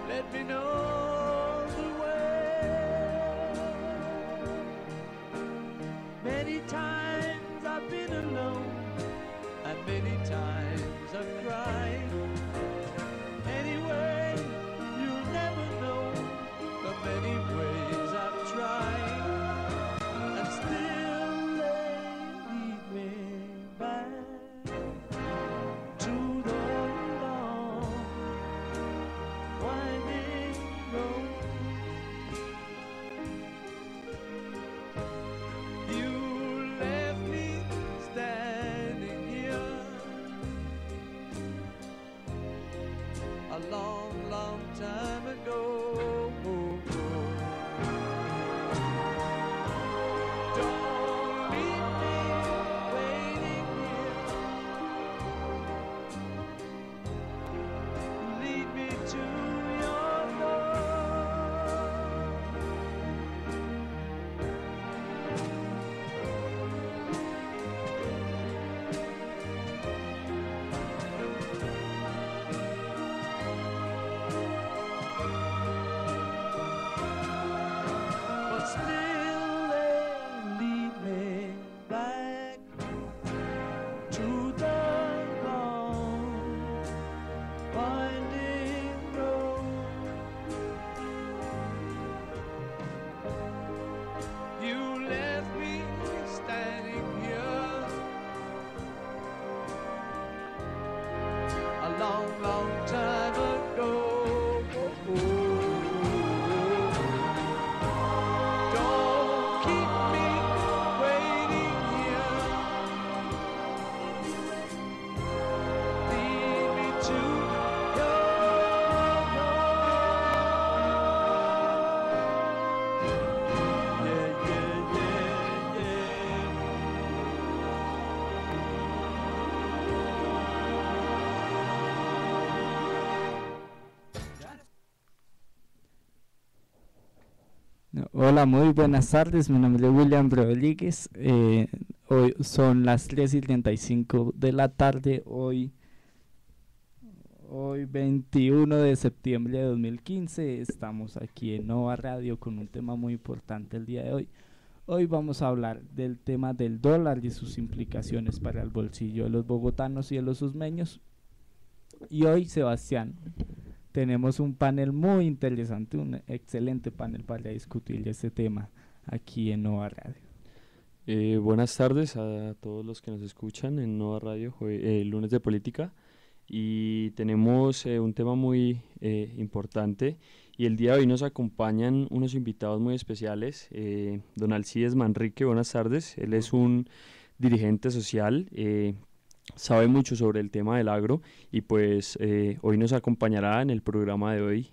let me know the way. Many times I've been alone, and many times I've cried. Anyway, you'll never know the many ways I've tried, and still they lead me back to the long winding road. You left me standing here a long, long time ago. Don't leave me waiting here. Lead me to your door. But still they lead me back to the long winding road. You left me standing here a long, long time ago. Don't keep me waiting here. Lead me to your door. Yeah, yeah, yeah, yeah. Hola, muy buenas tardes. Mi nombre es William Rodríguez. Hoy son las 3:35 de la tarde. Hoy 21 de septiembre de 2015. Estamos aquí en Nova Radio con un tema muy importante el día de hoy. Hoy vamos a hablar del tema del dólar y sus implicaciones para el bolsillo de los bogotanos y de los usmeños. Y hoy, Sebastián, tenemos un panel muy interesante, un excelente panel para discutir este tema aquí en Nova Radio. Buenas tardes a todos los que nos escuchan en Nova Radio, lunes de política, y tenemos un tema muy importante, y el día de hoy nos acompañan unos invitados muy especiales. Don Alcides Manrique, buenas tardes. Él es un dirigente social, sabe mucho sobre el tema del agro, y pues hoy nos acompañará en el programa de hoy.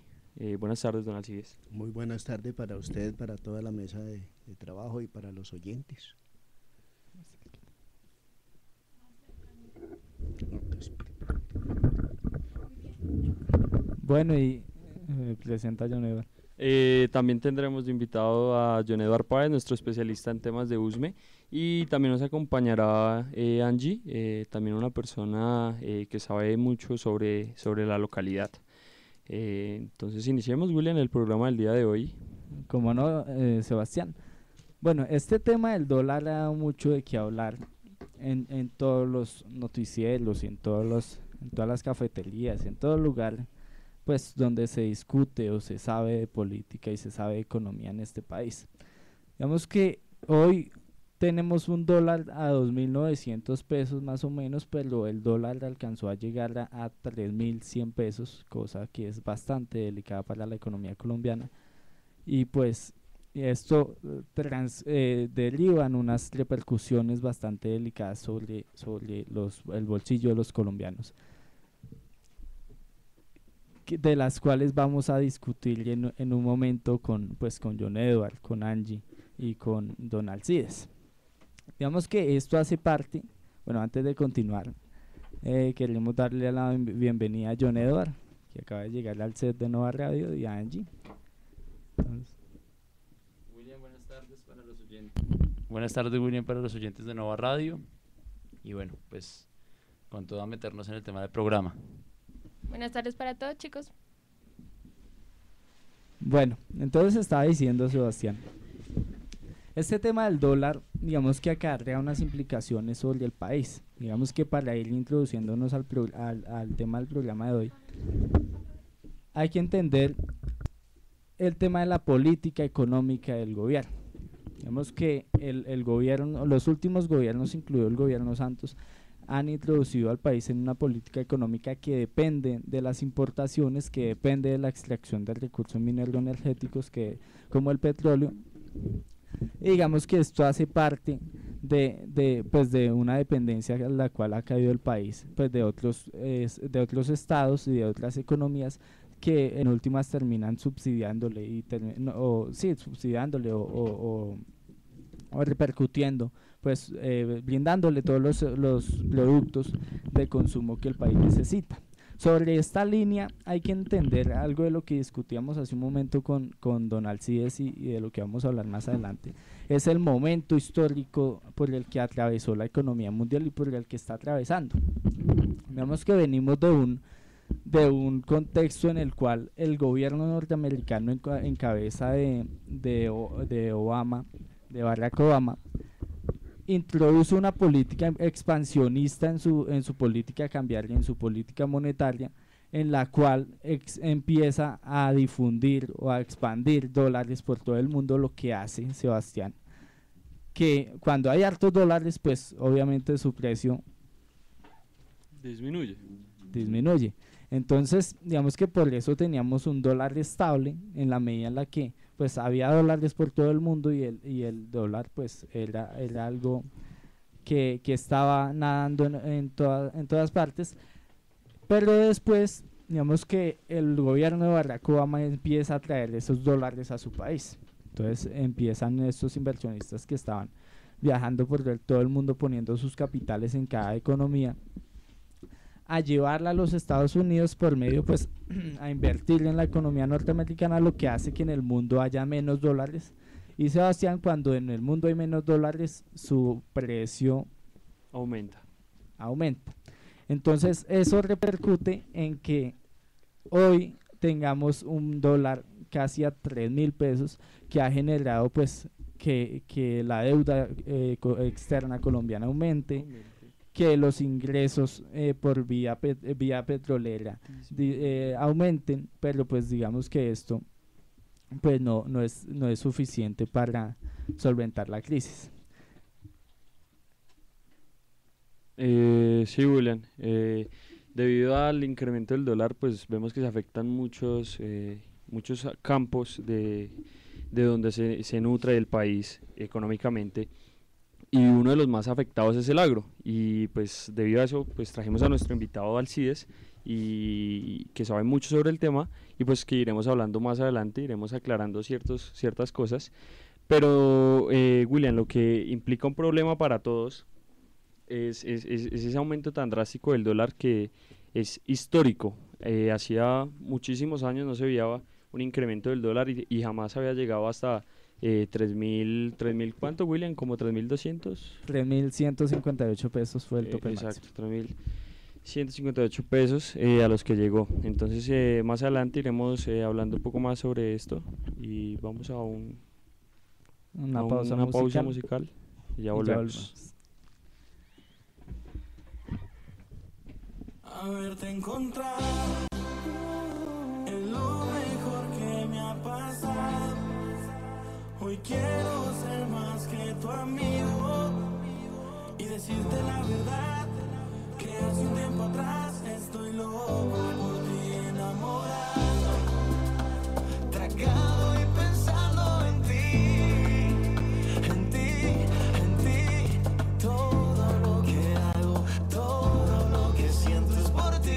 Buenas tardes, don Alcides. Muy buenas tardes para usted, para toda la mesa de trabajo y para los oyentes. Bueno, y presenta a John Edward. También tendremos de invitado a John Edward Páez, nuestro especialista en temas de USME, y también nos acompañará Angie, también una persona que sabe mucho sobre la localidad. Entonces iniciemos, William, el programa del día de hoy. Como no, Sebastián. Bueno, este tema del dólar ha dado mucho de qué hablar en todos los noticieros y en todas las cafeterías, en todo lugar pues donde se discute o se sabe de política y se sabe de economía en este país. Digamos que hoy tenemos un dólar a 2.900 pesos más o menos, pero el dólar alcanzó a llegar a 3.100 pesos, cosa que es bastante delicada para la economía colombiana, y pues esto deriva en unas repercusiones bastante delicadas sobre el bolsillo de los colombianos, de las cuales vamos a discutir en un momento con John Edward, con Angie y con Don Alcides. Digamos que esto hace parte, bueno, antes de continuar, queremos darle la bienvenida a John Edward, que acaba de llegar al set de Nova Radio, y a Angie. Entonces, William, buenas tardes para los oyentes. Buenas tardes, William, para los oyentes de Nova Radio. Y bueno, pues con todo a meternos en el tema del programa. Buenas tardes para todos, chicos. Bueno, entonces estaba diciendo Sebastián, este tema del dólar, digamos que acarrea unas implicaciones sobre el país. Digamos que para ir introduciéndonos al tema del programa de hoy, hay que entender el tema de la política económica del gobierno. Digamos que el gobierno, los últimos gobiernos, incluido el gobierno Santos, han introducido al país en una política económica que depende de las importaciones, que depende de la extracción de recursos mineroenergéticos como el petróleo. Y digamos que esto hace parte de una dependencia a la cual ha caído el país, pues de otros estados y de otras economías que en últimas terminan subsidiándole subsidiándole o repercutiendo, pues brindándole todos los productos de consumo que el país necesita. Sobre esta línea hay que entender algo de lo que discutíamos hace un momento con don Alcides y de lo que vamos a hablar más adelante. Es el momento histórico por el que atravesó la economía mundial y por el que está atravesando. Vemos que venimos de un contexto en el cual el gobierno norteamericano en cabeza de Obama, de Barack Obama, introdujo una política expansionista en su política cambiaria, en su política monetaria, en la cual empieza a difundir o a expandir dólares por todo el mundo, lo que hace, Sebastián, que cuando hay hartos dólares, pues obviamente su precio disminuye. Entonces, digamos que por eso teníamos un dólar estable en la medida en la que pues había dólares por todo el mundo y el dólar pues era algo que estaba nadando en todas partes. Pero después, digamos que el gobierno de Barack Obama empieza a traer esos dólares a su país. Entonces empiezan estos inversionistas que estaban viajando por todo el mundo poniendo sus capitales en cada economía, a llevarla a los Estados Unidos por medio, pues, a invertir en la economía norteamericana, lo que hace que en el mundo haya menos dólares. Y Sebastián, cuando en el mundo hay menos dólares, su precio aumenta. Entonces, eso repercute en que hoy tengamos un dólar casi a 3.000 pesos, que ha generado, pues, que la deuda externa colombiana aumente, que los ingresos por vía petrolera aumenten, pero pues digamos que esto pues no es suficiente para solventar la crisis. Sí, William, debido al incremento del dólar, pues vemos que se afectan muchos campos de donde se nutre el país económicamente. Y uno de los más afectados es el agro, y pues debido a eso pues trajimos a nuestro invitado Alcides, y que sabe mucho sobre el tema, y pues que iremos hablando más adelante, iremos aclarando ciertas cosas. Pero William, lo que implica un problema para todos es ese aumento tan drástico del dólar, que es histórico. Hacía muchísimos años no se veía un incremento del dólar y jamás había llegado hasta 3.000, ¿cuánto, William? ¿Como 3.200? 3.158 pesos fue el tope máximo. Exacto, 3.158 pesos a los que llegó. Entonces más adelante iremos hablando un poco más sobre esto, y vamos a una pausa musical y ya volvemos. Haberte encontrado es lo mejor que me ha pasado. Hoy quiero ser más que tu amigo y decirte la verdad, que hace un tiempo atrás estoy loco por ti, enamorado, tragado y pensando en ti, todo lo que hago, todo lo que siento es por ti.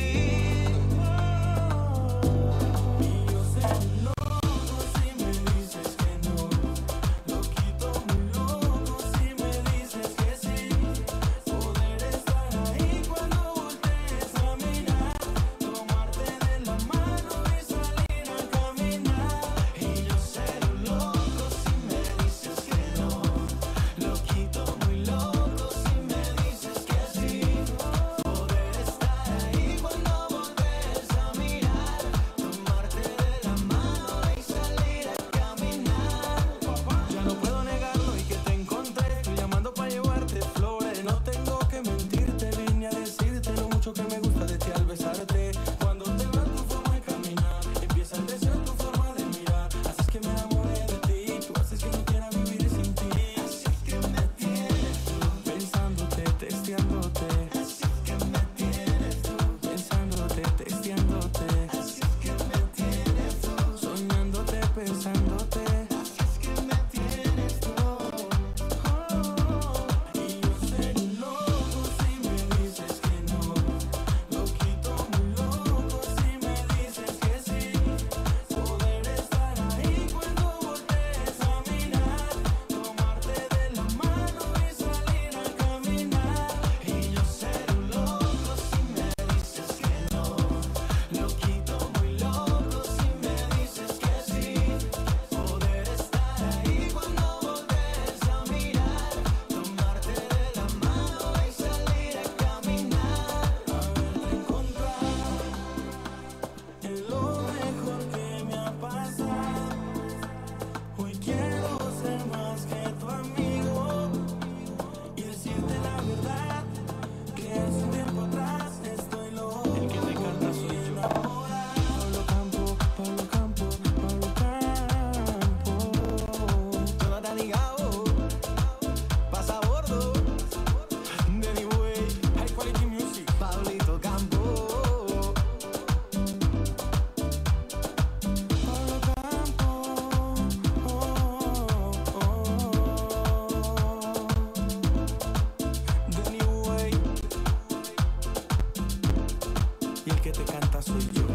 Y yo sé loco si me dices que no, loquito muy loco si me dices que sí, poder estar ahí cuando voltees a mirar, como es lo mejor que me ha pasado. Hoy quiero ser más que tu amigo y decirte la verdad, que hace un tiempo atrás estoy loco. El que te canta soy yo. Pablo Campo, Pablo Campo, Pablo Campo. Jonathan Higao, pasa a bordo. Danny Way, High Quality Music. Pablito Campo. Pablo Campo, Danny Way. Y el que te canta soy yo.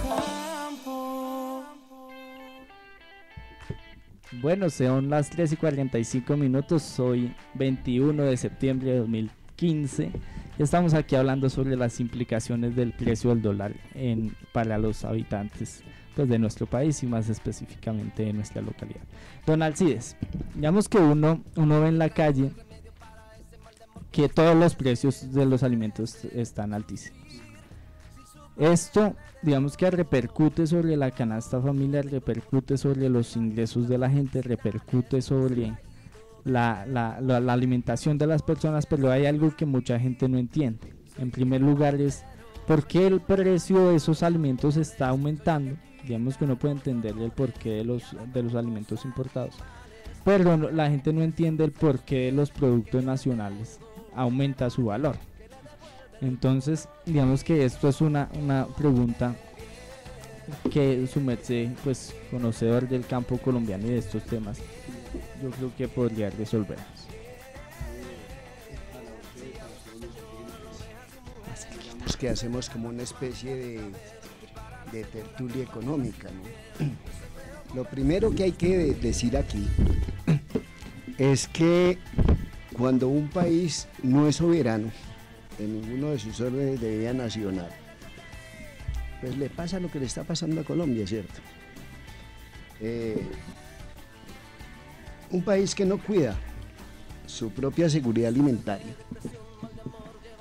Pablo Campo. Bueno, son las 3:45, hoy 21 de septiembre de 2015. Estamos aquí hablando sobre las implicaciones del precio del dólar para los habitantes pues, de nuestro país y más específicamente de nuestra localidad. Don Alcides, digamos que uno ve en la calle que todos los precios de los alimentos están altísimos. Esto, digamos que repercute sobre la canasta familiar, repercute sobre los ingresos de la gente, repercute sobre la alimentación de las personas, pero hay algo que mucha gente no entiende. En primer lugar es por qué el precio de esos alimentos está aumentando. Digamos que uno puede entender el porqué de los alimentos importados, pero la gente no entiende el porqué de los productos nacionales aumenta su valor. Entonces, digamos que esto es una pregunta que su merced, pues conocedor del campo colombiano y de estos temas, yo creo que podría resolverlos. Digamos que hacemos como una especie de tertulia económica, ¿no? Lo primero que hay que decir aquí es que cuando un país no es soberano en ninguno de sus órdenes de vida nacional, pues le pasa lo que le está pasando a Colombia, ¿cierto? Un país que no cuida su propia seguridad alimentaria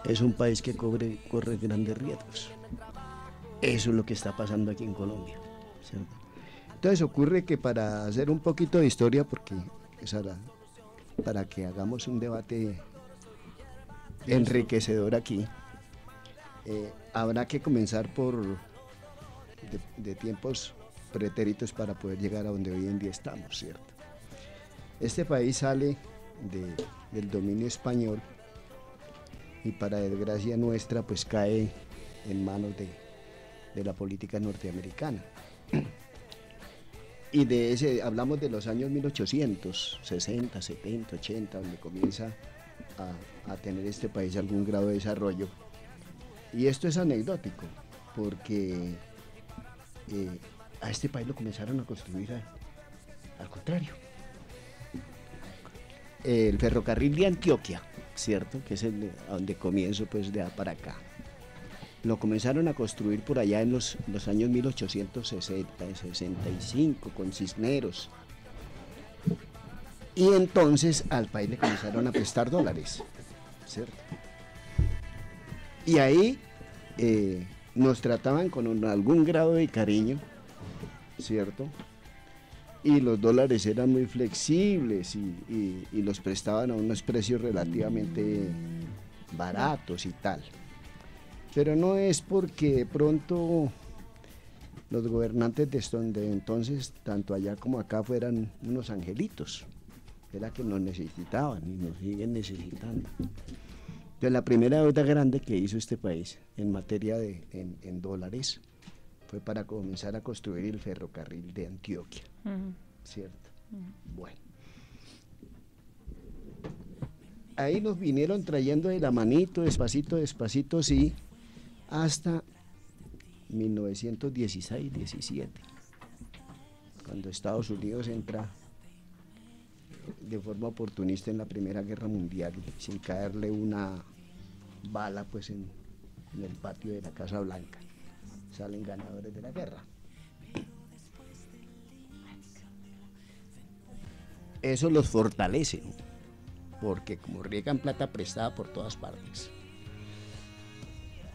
es un país que corre grandes riesgos. Eso es lo que está pasando aquí en Colombia, ¿cierto? Entonces ocurre que, para hacer un poquito de historia, porque para que hagamos un debate enriquecedor aquí, habrá que comenzar de tiempos pretéritos para poder llegar a donde hoy en día estamos, ¿cierto? Este país sale del dominio español y, para desgracia nuestra, pues cae en manos de la política norteamericana. Y hablamos de los años 1860, 70, 80, donde comienza a tener este país algún grado de desarrollo. Y esto es anecdótico, porque a este país lo comenzaron a construir al contrario. El ferrocarril de Antioquia, ¿cierto? Que es a donde comienzo, pues, de para acá. Lo comenzaron a construir por allá en los años 1860 y 65 con Cisneros. Y entonces al país le comenzaron a prestar dólares, ¿cierto? Y ahí nos trataban con algún grado de cariño, ¿cierto? Y los dólares eran muy flexibles y los prestaban a unos precios relativamente baratos y tal. Pero no es porque de pronto los gobernantes de entonces, tanto allá como acá, fueran unos angelitos. Era que nos necesitaban y nos siguen necesitando. Entonces, la primera deuda grande que hizo este país en materia en dólares fue para comenzar a construir el ferrocarril de Antioquia, ¿cierto? Bueno. Ahí nos vinieron trayendo de la manito, despacito, despacito, sí, hasta 1916-17, cuando Estados Unidos entra de forma oportunista en la Primera Guerra Mundial, sin caerle una bala, pues, en el patio de la Casa Blanca. Salen ganadores de la guerra. Eso los fortalece, porque como riegan plata prestada por todas partes,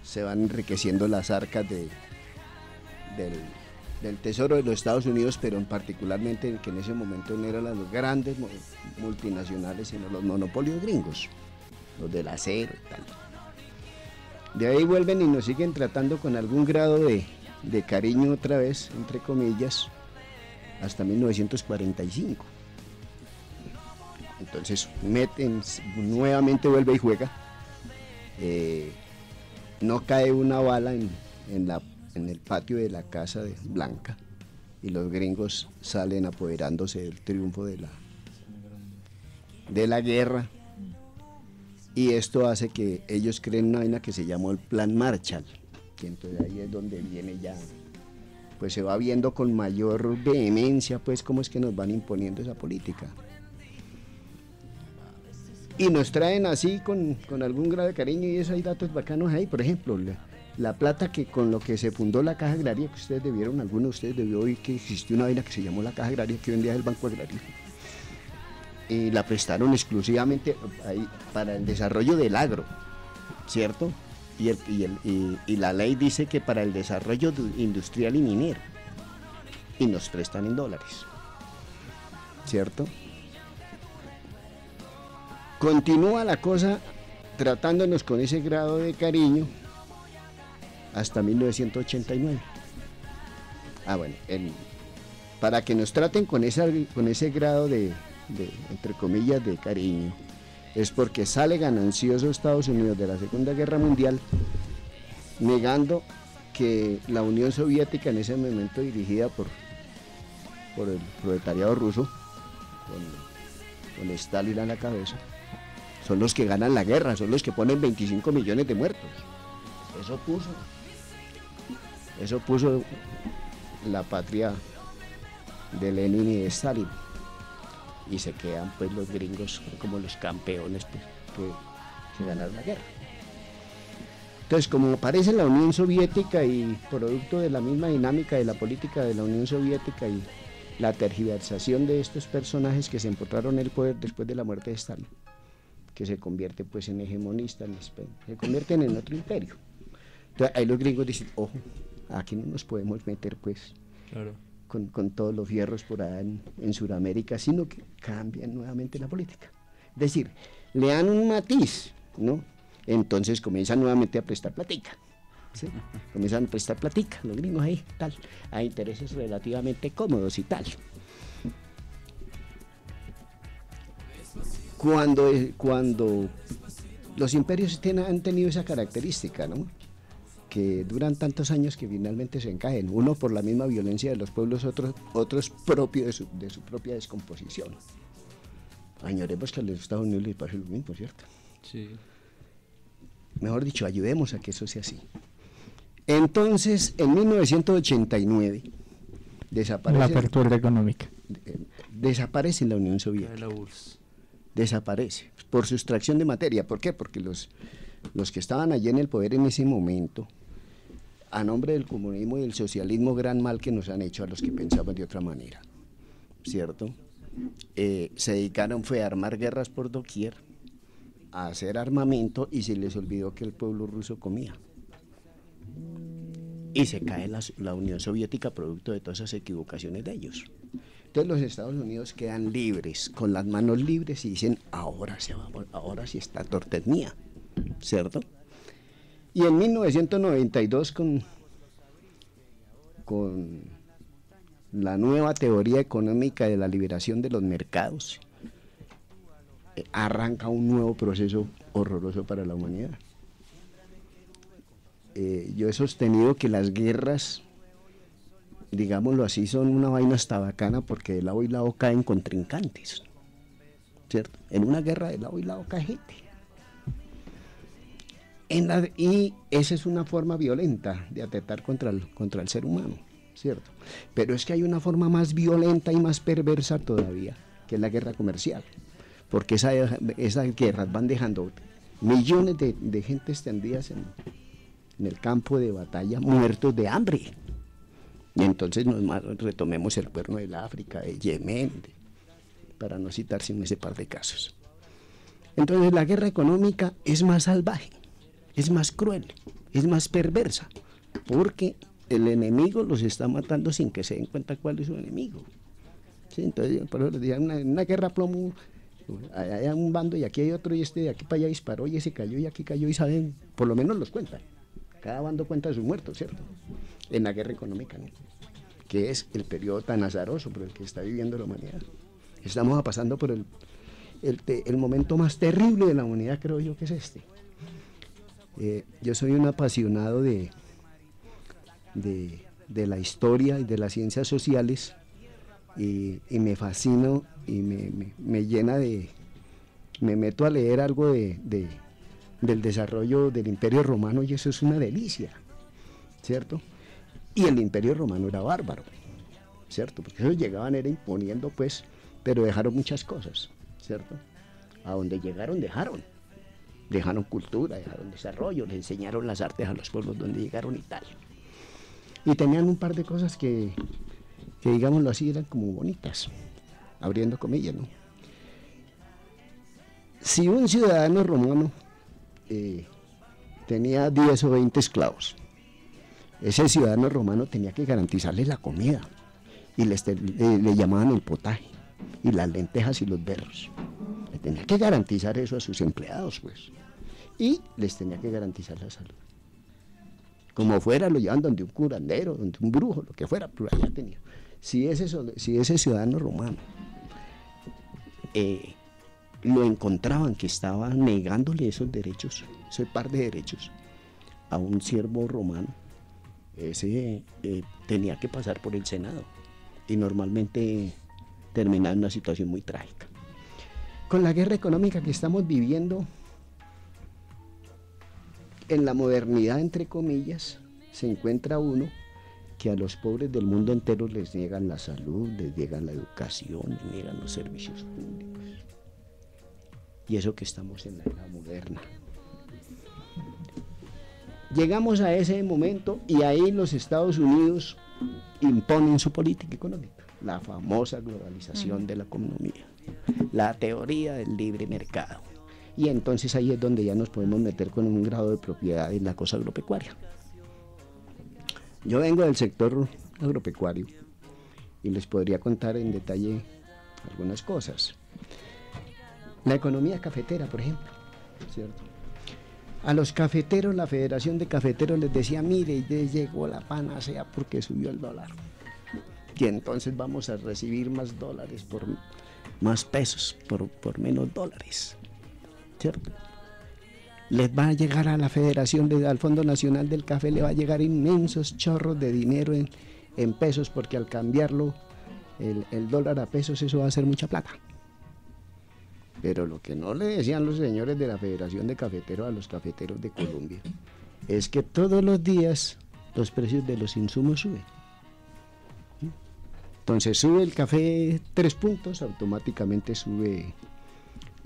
se van enriqueciendo las arcas del tesoro de los Estados Unidos, pero en particularmente que en ese momento no eran las grandes multinacionales, sino los monopolios gringos, los del acero y tal. De ahí vuelven y nos siguen tratando con algún grado de cariño otra vez, entre comillas, hasta 1945. Entonces meten, nuevamente vuelve y juega. No cae una bala en el patio de la Casa Blanca y los gringos salen apoderándose del triunfo de la guerra, y esto hace que ellos creen una vaina que se llamó el Plan Marshall, que entonces ahí es donde viene ya, pues se va viendo con mayor vehemencia pues cómo es que nos van imponiendo esa política. Y nos traen así con algún grado de cariño, y eso hay datos bacanos ahí. Por ejemplo, la plata que con lo que se fundó la Caja Agraria, que ustedes debieron, alguno de ustedes debió oír que existió una vaina que se llamó la Caja Agraria, que hoy en día es el Banco Agrario. Y la prestaron exclusivamente ahí para el desarrollo del agro, ¿cierto? Y la ley dice que para el desarrollo industrial y minero. Y nos prestan en dólares, ¿cierto? Continúa la cosa tratándonos con ese grado de cariño hasta 1989. Bueno, para que nos traten con ese grado de, entre comillas, de cariño, es porque sale ganancioso Estados Unidos de la Segunda Guerra Mundial, negando que la Unión Soviética, en ese momento dirigida por el proletariado ruso, con Stalin a la cabeza, son los que ganan la guerra, son los que ponen 25 millones de muertos. Eso puso la patria de Lenin y de Stalin, y se quedan pues los gringos como los campeones pues, que ganaron la guerra. Entonces, como aparece la Unión Soviética y producto de la misma dinámica de la política de la Unión Soviética y la tergiversación de estos personajes que se empotraron el poder después de la muerte de Stalin, que se convierte pues en hegemonistas, se convierten en otro imperio. Entonces ahí los gringos dicen, ojo, aquí no nos podemos meter pues Claro. con todos los fierros por allá en Sudamérica, sino que cambian nuevamente la política. Es decir, le dan un matiz, ¿no? Entonces comienzan nuevamente a prestar platica, ¿sí? Comienzan a prestar platica, los gringos ahí, tal, a intereses relativamente cómodos y tal. Cuando los imperios han tenido esa característica, ¿no? Que duran tantos años que finalmente se encajen, uno por la misma violencia de los pueblos, otros propios de su propia descomposición. Añoremos que a los Estados Unidos les pase lo mismo, ¿cierto? Sí. Mejor dicho, ayudemos a que eso sea así. Entonces, en 1989, La apertura económica. desaparece la Unión La Soviética. URSS. Desaparece por sustracción de materia. ¿Por qué? Porque los que estaban allí en el poder en ese momento, a nombre del comunismo y del socialismo, gran mal que nos han hecho a los que pensaban de otra manera, ¿cierto? Se dedicaron fue a armar guerras por doquier, a hacer armamento, y se les olvidó que el pueblo ruso comía. Y se cae la Unión Soviética producto de todas esas equivocaciones de ellos. Entonces los Estados Unidos quedan libres, con las manos libres, y dicen, ahora sí esta torta es mía, ¿cierto? Y en 1992, con la nueva teoría económica de la liberación de los mercados, arranca un nuevo proceso horroroso para la humanidad. Yo he sostenido que las guerras, digámoslo así, son una vaina hasta bacana, porque de lado y lado caen contrincantes, ¿cierto? En una guerra de lado y lado cae gente. Y esa es una forma violenta de atentar contra el ser humano, ¿cierto? Pero es que hay una forma más violenta y más perversa todavía, que es la guerra comercial, porque esas guerras van dejando millones de gente extendidas en el campo de batalla, muertos de hambre. Y entonces retomemos el Cuerno del África, de Yemen, para no citar sino ese par de casos. Entonces la guerra económica es más salvaje, es más cruel, es más perversa, porque el enemigo los está matando sin que se den cuenta cuál es su enemigo. ¿Sí? Entonces, por eso les decía, una guerra plomo, hay un bando y aquí hay otro, y este de aquí para allá disparó y ese cayó y aquí cayó, y saben, por lo menos los cuentan. Cada bando cuenta de sus muertos, ¿cierto? En la guerra económica, ¿no? Que es el periodo tan azaroso por el que está viviendo la humanidad. Estamos pasando por el momento más terrible de la humanidad, creo yo que es este. Yo soy un apasionado de la historia y de las ciencias sociales, y me fascino y me llena me meto a leer algo del desarrollo del Imperio Romano, y eso es una delicia, ¿cierto? Y el Imperio Romano era bárbaro, ¿cierto? Porque ellos llegaban, era imponiendo, pues, pero dejaron muchas cosas, ¿cierto? A donde llegaron, dejaron cultura, dejaron desarrollo, les enseñaron las artes a los pueblos donde llegaron y tal. Y tenían un par de cosas que digámoslo así, eran como bonitas, abriendo comillas, ¿no? Si un ciudadano romano tenía 10 o 20 esclavos, ese ciudadano romano tenía que garantizarles la comida, y le llamaban el potaje, y las lentejas y los berros. Le tenía que garantizar eso a sus empleados, pues, y les tenía que garantizar la salud. Como fuera, lo llevaban donde un curandero, donde un brujo, lo que fuera, pero allá tenía. Si ese ciudadano romano lo encontraban que estaba negándole esos derechos, ese par de derechos, a un siervo romano, ese tenía que pasar por el Senado, y normalmente terminaba en una situación muy trágica. Con la guerra económica que estamos viviendo, en la modernidad, entre comillas, se encuentra uno que a los pobres del mundo entero les niegan la salud, les niegan la educación, les niegan los servicios públicos. Y eso que estamos en la era moderna. Llegamos a ese momento y ahí los Estados Unidos imponen su política económica, la famosa globalización de la economía, la teoría del libre mercado. Y entonces ahí es donde ya nos podemos meter con un grado de propiedad en la cosa agropecuaria. Yo vengo del sector agropecuario y les podría contar en detalle algunas cosas. La economía cafetera, por ejemplo, ¿cierto? A los cafeteros, la Federación de Cafeteros les decía, mire, ya llegó la panacea porque subió el dólar. Y entonces vamos a recibir más dólares, más pesos, por menos dólares, ¿cierto? Les va a llegar a la Federación, al Fondo Nacional del Café, le va a llegar inmensos chorros de dinero en pesos, porque al cambiarlo, el dólar a pesos, eso va a ser mucha plata. Pero lo que no le decían los señores de la Federación de Cafeteros a los cafeteros de Colombia es que todos los días los precios de los insumos suben. Entonces sube el café 3 puntos, automáticamente sube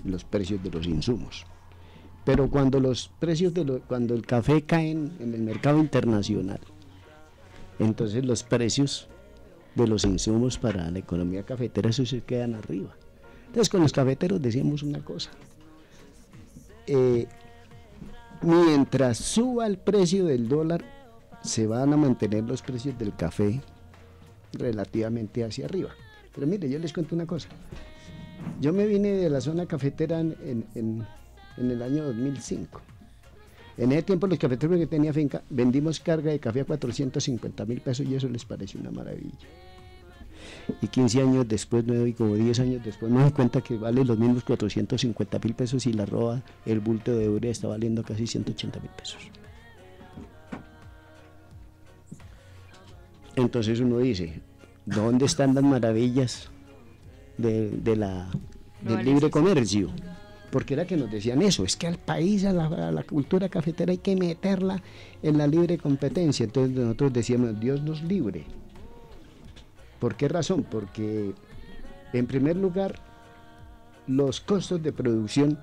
los precios de los insumos. Pero cuando los precios cuando el café cae en el mercado internacional, entonces los precios de los insumos para la economía cafetera eso se quedan arriba. Entonces con los cafeteros decíamos una cosa, mientras suba el precio del dólar, se van a mantener los precios del café relativamente hacia arriba. Pero mire, yo les cuento una cosa, yo me vine de la zona cafetera en el año 2005. En ese tiempo los cafeteros que tenía finca vendimos carga de café a 450.000 pesos y eso les pareció una maravilla. Y 15 años después, como 10 años después, me doy cuenta que vale los mismos 450.000 pesos y la roba, el bulto de urea está valiendo casi 180.000 pesos. Entonces uno dice, ¿dónde están las maravillas del libre comercio? Porque era que nos decían eso, es que al país, a la cultura cafetera hay que meterla en la libre competencia. Entonces nosotros decíamos, Dios nos libre. ¿Por qué razón? Porque, en primer lugar, los costos de producción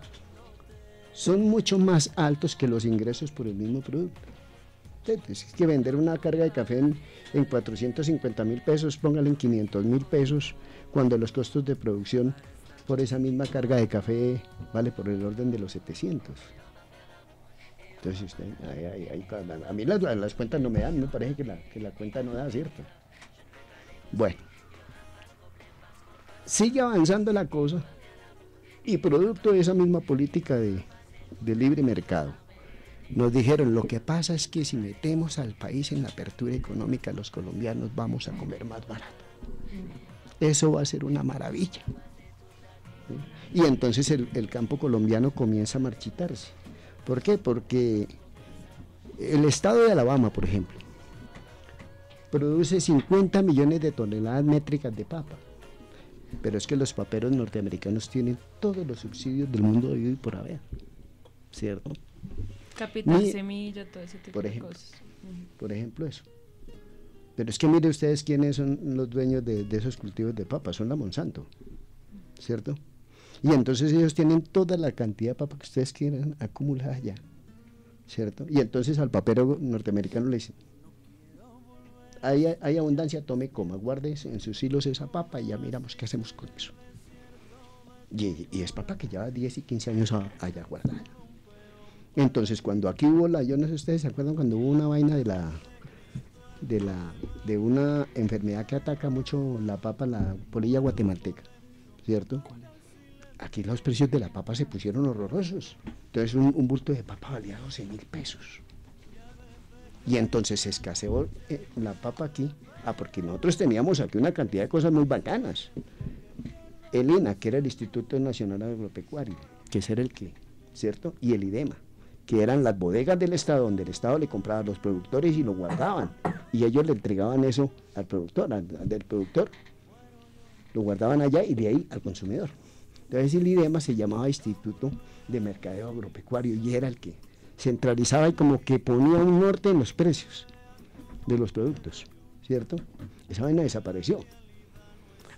son mucho más altos que los ingresos por el mismo producto. Entonces, es que vender una carga de café en 450.000 pesos, póngale en 500.000 pesos, cuando los costos de producción por esa misma carga de café vale por el orden de los 700. Entonces, a mí las cuentas no me dan, me parece que la cuenta no da, ¿cierto? Bueno, sigue avanzando la cosa y producto de esa misma política de libre mercado, nos dijeron, lo que pasa es que si metemos al país en la apertura económica, los colombianos vamos a comer más barato. Eso va a ser una maravilla. Y entonces el campo colombiano comienza a marchitarse. ¿Por qué? Porque el estado de Alabama, por ejemplo, produce 50 millones de toneladas métricas de papa. Pero es que los paperos norteamericanos tienen todos los subsidios del mundo habido y por haber, ¿cierto? Capital semilla, todo ese tipo por de ejemplo, cosas. Por ejemplo eso. Pero es que mire ustedes quiénes son los dueños de esos cultivos de papa, son la Monsanto, ¿cierto? Y entonces ellos tienen toda la cantidad de papa que ustedes quieran acumulada allá, ¿cierto? Y entonces al papero norteamericano le dicen, hay abundancia, tome, coma, guarde en sus hilos esa papa y ya miramos qué hacemos con eso. Y es papa que lleva 10 y 15 años allá guardada. Entonces cuando aquí hubo yo no sé si ustedes se acuerdan cuando hubo una vaina de una enfermedad que ataca mucho la papa, la polilla guatemalteca, ¿cierto? Aquí los precios de la papa se pusieron horrorosos. Entonces un bulto de papa valía 12.000 pesos. Y entonces se escaseó la papa aquí. Porque nosotros teníamos aquí una cantidad de cosas muy bacanas. El INA, que era el Instituto Nacional Agropecuario, que ese era el que, ¿cierto? Y el IDEMA, que eran las bodegas del Estado, donde el Estado le compraba a los productores y lo guardaban. Y ellos le entregaban eso al productor, del productor. Lo guardaban allá y de ahí al consumidor. Entonces el IDEMA se llamaba Instituto de Mercadeo Agropecuario y era el que centralizaba y como que ponía un norte en los precios de los productos, ¿cierto? Esa vaina desapareció.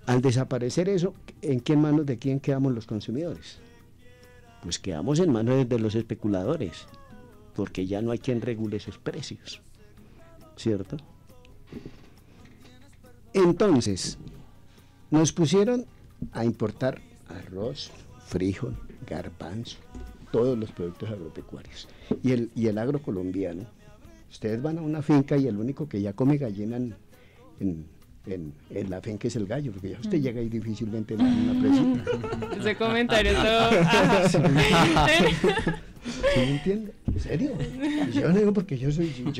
Al desaparecer eso, ¿en qué manos de quién quedamos los consumidores? Pues quedamos en manos de los especuladores, porque ya no hay quien regule esos precios, ¿cierto? Entonces, nos pusieron a importar arroz, frijol, garbanzo, todos los productos agropecuarios. Y el agro colombiano, ustedes van a una finca y el único que ya come gallina en la finca es el gallo, porque ya usted llega y difícilmente le dan una presita. Ese comentario todo. ¿Sí me entiende? ¿En serio? Yo no digo porque yo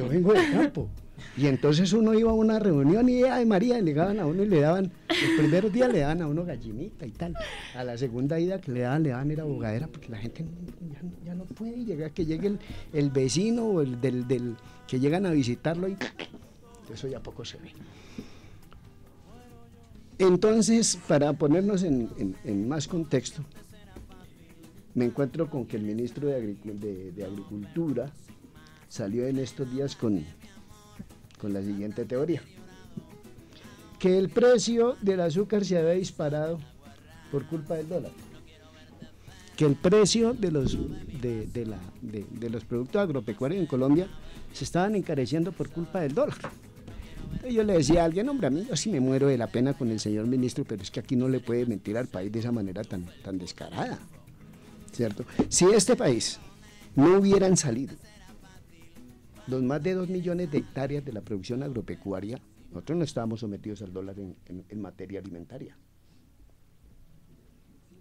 vengo del campo. Y entonces uno iba a una reunión y ay María, le daban a uno y le daban, los primeros días le daban a uno gallinita y tal. A la segunda ida que le daban era bogadera, porque la gente ya no puede llegar, que llegue el vecino o el que llegan a visitarlo y eso ya poco se ve. Entonces, para ponernos en más contexto, me encuentro con que el ministro de Agricultura salió en estos días con la siguiente teoría, que el precio del azúcar se había disparado por culpa del dólar, que el precio de los productos agropecuarios en Colombia se estaban encareciendo por culpa del dólar. Entonces yo le decía a alguien, hombre, a mí yo sí me muero de la pena con el señor ministro, pero es que aquí no le puede mentir al país de esa manera tan descarada, ¿cierto? Si este país no hubieran salido los más de 2 millones de hectáreas de la producción agropecuaria, nosotros no estábamos sometidos al dólar en materia alimentaria.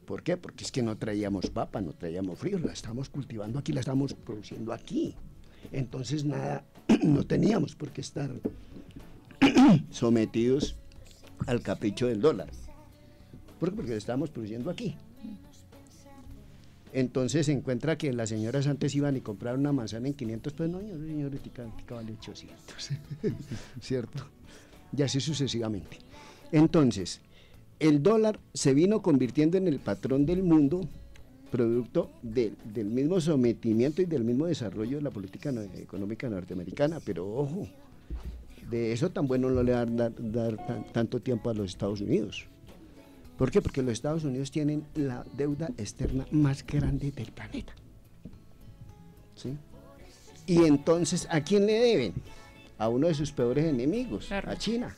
¿Por qué? Porque es que no traíamos papa, no traíamos fríos, la estábamos cultivando aquí, la estábamos produciendo aquí. Entonces nada, no teníamos por qué estar sometidos al capricho del dólar. ¿Por qué? Porque la estábamos produciendo aquí. Entonces se encuentra que las señoras antes iban y compraban una manzana en 500 pesos, no, señorita, vale 800, ¿cierto? Y así sucesivamente. Entonces, el dólar se vino convirtiendo en el patrón del mundo, producto del mismo sometimiento y del mismo desarrollo de la política económica norteamericana, pero ojo, de eso tan bueno no le va a dar tanto tiempo a los Estados Unidos. ¿Por qué? Porque los Estados Unidos tienen la deuda externa más grande del planeta. ¿Sí? Y entonces, ¿a quién le deben? A uno de sus peores enemigos, Claro. a China.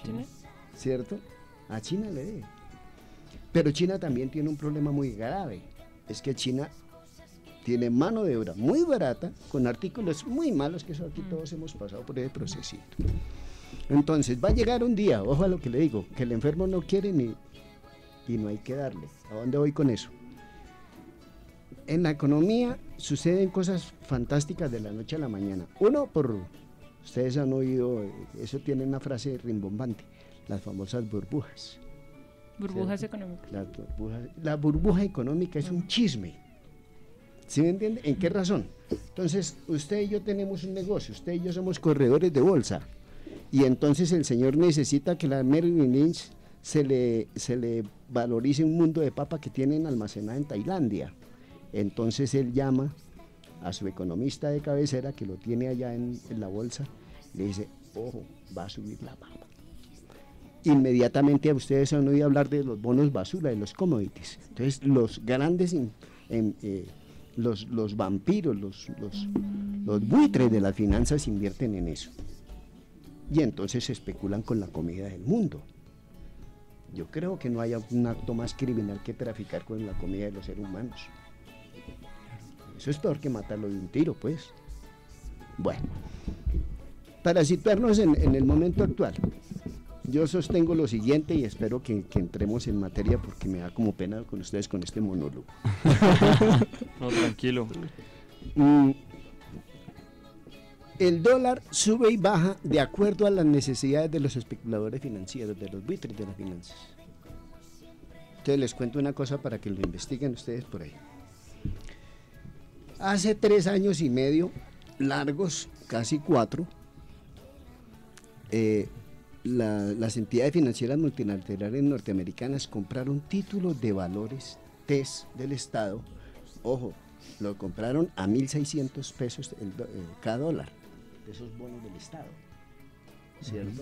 ¿China? ¿Cierto? A China le debe. Pero China también tiene un problema muy grave. Es que China tiene mano de obra muy barata, con artículos muy malos, que eso aquí todos hemos pasado por ese procesito. Entonces va a llegar un día, ojo a lo que le digo, que el enfermo no quiere y no hay que darle. ¿A dónde voy con eso? En la economía suceden cosas fantásticas de la noche a la mañana. Uno, ustedes han oído, eso tiene una frase rimbombante, las famosas burbujas. Burbujas ¿Sí? económicas. La burbuja económica es un chisme. ¿Sí me entiende? ¿En qué razón? Entonces, usted y yo tenemos un negocio, usted y yo somos corredores de bolsa, y entonces el señor necesita que la Merrill Lynch se le valorice un mundo de papa que tienen almacenada en Tailandia. Entonces él llama a su economista de cabecera, que lo tiene allá en la bolsa, le dice, ojo, va a subir la papa. Inmediatamente a ustedes han oído hablar de los bonos basura, de los commodities. Entonces los grandes, los vampiros, los buitres de las finanzas invierten en eso. Y entonces especulan con la comida del mundo. Yo creo que no hay un acto más criminal que traficar con la comida de los seres humanos. Eso es peor que matarlo de un tiro, pues. Bueno, para situarnos en el momento actual, yo sostengo lo siguiente y espero que entremos en materia, porque me da como pena con ustedes con este monólogo. No, tranquilo. El dólar sube y baja de acuerdo a las necesidades de los especuladores financieros, de los buitres de las finanzas. Entonces les cuento una cosa para que lo investiguen ustedes por ahí. Hace 3 años y medio, largos, casi 4, las entidades financieras multilaterales norteamericanas compraron títulos de valores TES del Estado. Ojo, lo compraron a 1.600 pesos cada dólar, de esos bonos del Estado, ¿cierto?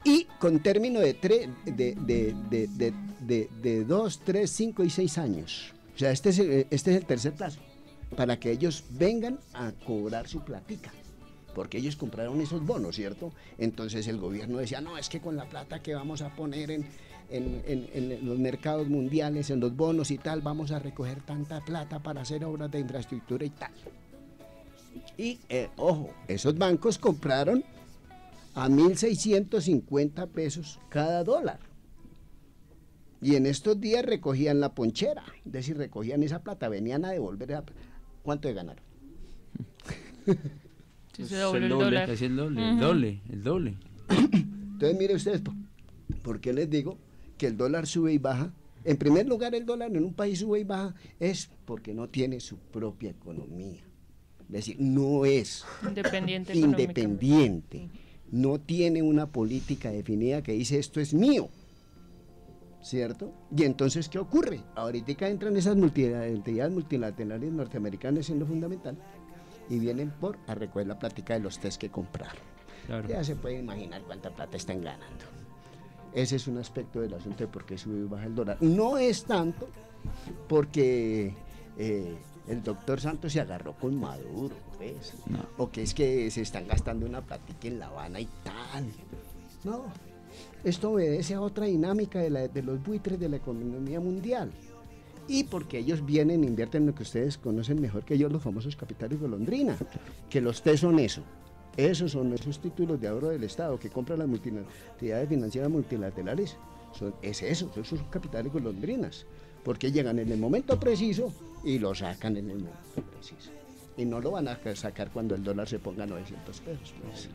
Y con término de 2, 3, 5 y 6 años. O sea, este es el tercer plazo, para que ellos vengan a cobrar su platica, porque ellos compraron esos bonos, ¿cierto? Entonces el gobierno decía, no, es que con la plata que vamos a poner en los mercados mundiales, en los bonos y tal, vamos a recoger tanta plata para hacer obras de infraestructura y tal. Y, ojo, esos bancos compraron a 1.650 pesos cada dólar. Y en estos días recogían la ponchera, es decir, recogían esa plata, venían a devolver esa plata. ¿Cuánto ganaron? Sí, se dobló el dólar. Casi el doble, el doble. Entonces, mire ustedes, ¿por qué les digo que el dólar sube y baja? En primer lugar, el dólar en un país sube y baja es porque no tiene su propia economía. Es decir, no es independiente, no tiene una política definida que dice esto es mío, ¿cierto? Y entonces, ¿qué ocurre? Ahorita entran esas entidades multilaterales norteamericanas en lo fundamental y vienen a recoger la plática de los test que compraron. Claro. Ya se puede imaginar cuánta plata están ganando. Ese es un aspecto del asunto de por qué sube y baja el dólar. No es tanto porque el doctor Santos se agarró con Maduro, pues, no. O que es que se están gastando una plática en La Habana y tal. No, esto obedece a otra dinámica de los buitres de la economía mundial. Y porque ellos vienen e invierten en lo que ustedes conocen mejor que yo, los famosos capitales golondrina, que los T son eso. Esos son esos títulos de ahorro del Estado que compran las entidades financieras multilaterales. Esos son capitales golondrinas, porque llegan en el momento preciso y lo sacan en el momento preciso. Y no lo van a sacar cuando el dólar se ponga a 900 pesos. Pues.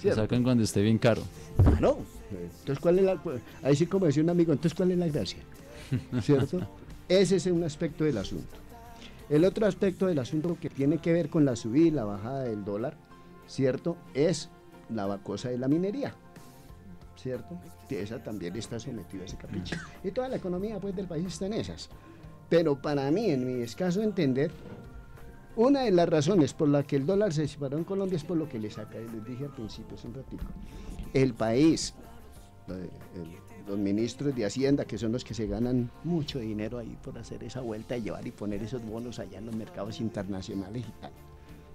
Lo sacan cuando esté bien caro. Claro. Entonces, ¿cuál es ahí sí, como decía un amigo, entonces, ¿cuál es la gracia? ¿Cierto? Ese es un aspecto del asunto. El otro aspecto del asunto que tiene que ver con la subida y la bajada del dólar, ¿cierto? Es la cosa de la minería, ¿cierto? Que esa también está sometida a ese capricho. Y toda la economía, pues, del país está en esas. Pero para mí, en mi escaso entender, una de las razones por la que el dólar se disparó en Colombia es por lo que les dije al principio, hace un ratito. El país, los ministros de Hacienda, que son los que se ganan mucho dinero ahí por hacer esa vuelta y llevar y poner esos bonos allá en los mercados internacionales y tal,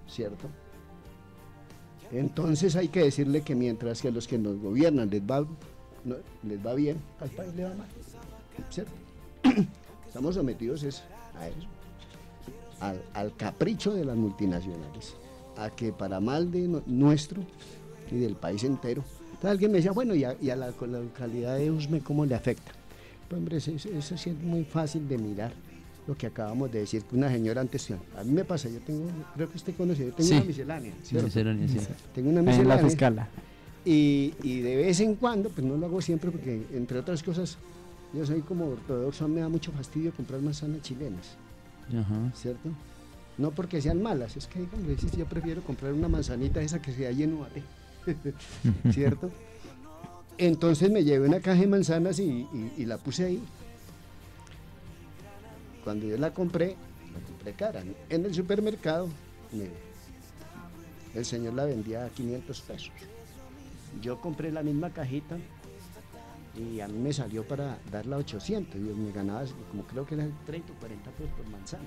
¿cierto? Entonces hay que decirle que mientras que a los que nos gobiernan les va bien, al país le va mal, ¿cierto? Estamos sometidos a eso, al capricho de las multinacionales, a que para mal de nuestro y del país entero. Entonces alguien me decía, bueno, y a la localidad de Usme, ¿cómo le afecta? Pues hombre, eso sí es muy fácil de mirar, lo que acabamos de decir, que una señora antes, a mí me pasa, yo tengo, creo que usted conoce, yo tengo Sí. una miscelánea, ¿cierto? Miscelánea, sí. Tengo una Ahí en la miscelánea. fiscala. Y de vez en cuando, pues no lo hago siempre porque, entre otras cosas, yo soy como ortodoxo, me da mucho fastidio comprar manzanas chilenas, Ajá. ¿cierto? No porque sean malas, es que dígame, yo prefiero comprar una manzanita esa que sea lleno de ¿cierto? Entonces me llevé una caja de manzanas y la puse ahí. Cuando yo la compré cara, ¿no? En el supermercado, el señor la vendía a 500 pesos. Yo compré la misma cajita y a mí me salió para darla a 800. Yo me ganaba, como creo que eran 30 o 40 pesos por manzana.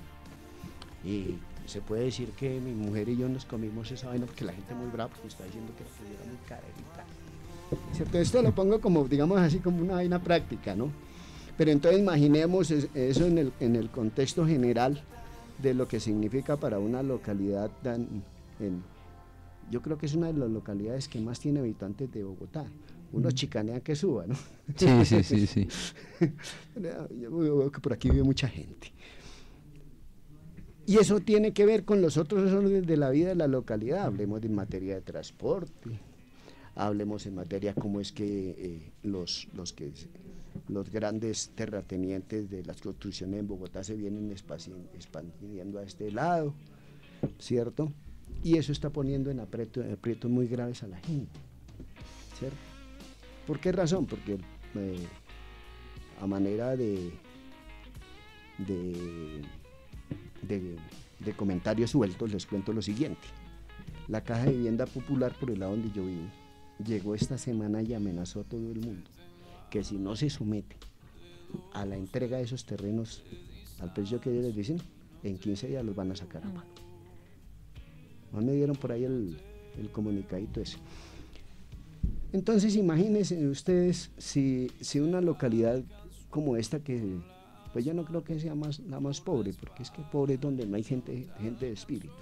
Y se puede decir que mi mujer y yo nos comimos esa vaina porque la gente muy brava porque está diciendo que la era muy cara y tal. ¿Cierto? Esto lo pongo como, digamos así, como una vaina práctica, ¿no? Pero entonces imaginemos eso en el contexto general de lo que significa para una localidad yo creo que es una de las localidades que más tiene habitantes de Bogotá. Unos chicanean que suba, ¿no? Sí. Yo veo que por aquí vive mucha gente. Y eso tiene que ver con los otros órdenes de la vida de la localidad. Hablemos en materia de transporte, hablemos en materia cómo es que los grandes terratenientes de las construcciones en Bogotá se vienen expandiendo a este lado, ¿cierto? Y eso está poniendo en aprietos muy graves a la gente, ¿cierto? ¿Por qué razón? Porque a manera de comentarios sueltos les cuento lo siguiente. La Caja de Vivienda Popular, por el lado donde yo vivo, llegó esta semana y amenazó a todo el mundo que si no se somete a la entrega de esos terrenos al precio que ellos les dicen, en 15 días los van a sacar a mano. No me dieron por ahí el comunicadito ese. Entonces imagínense ustedes si una localidad como esta, que pues yo no creo que sea la más pobre, porque es que pobre es donde no hay gente de espíritu.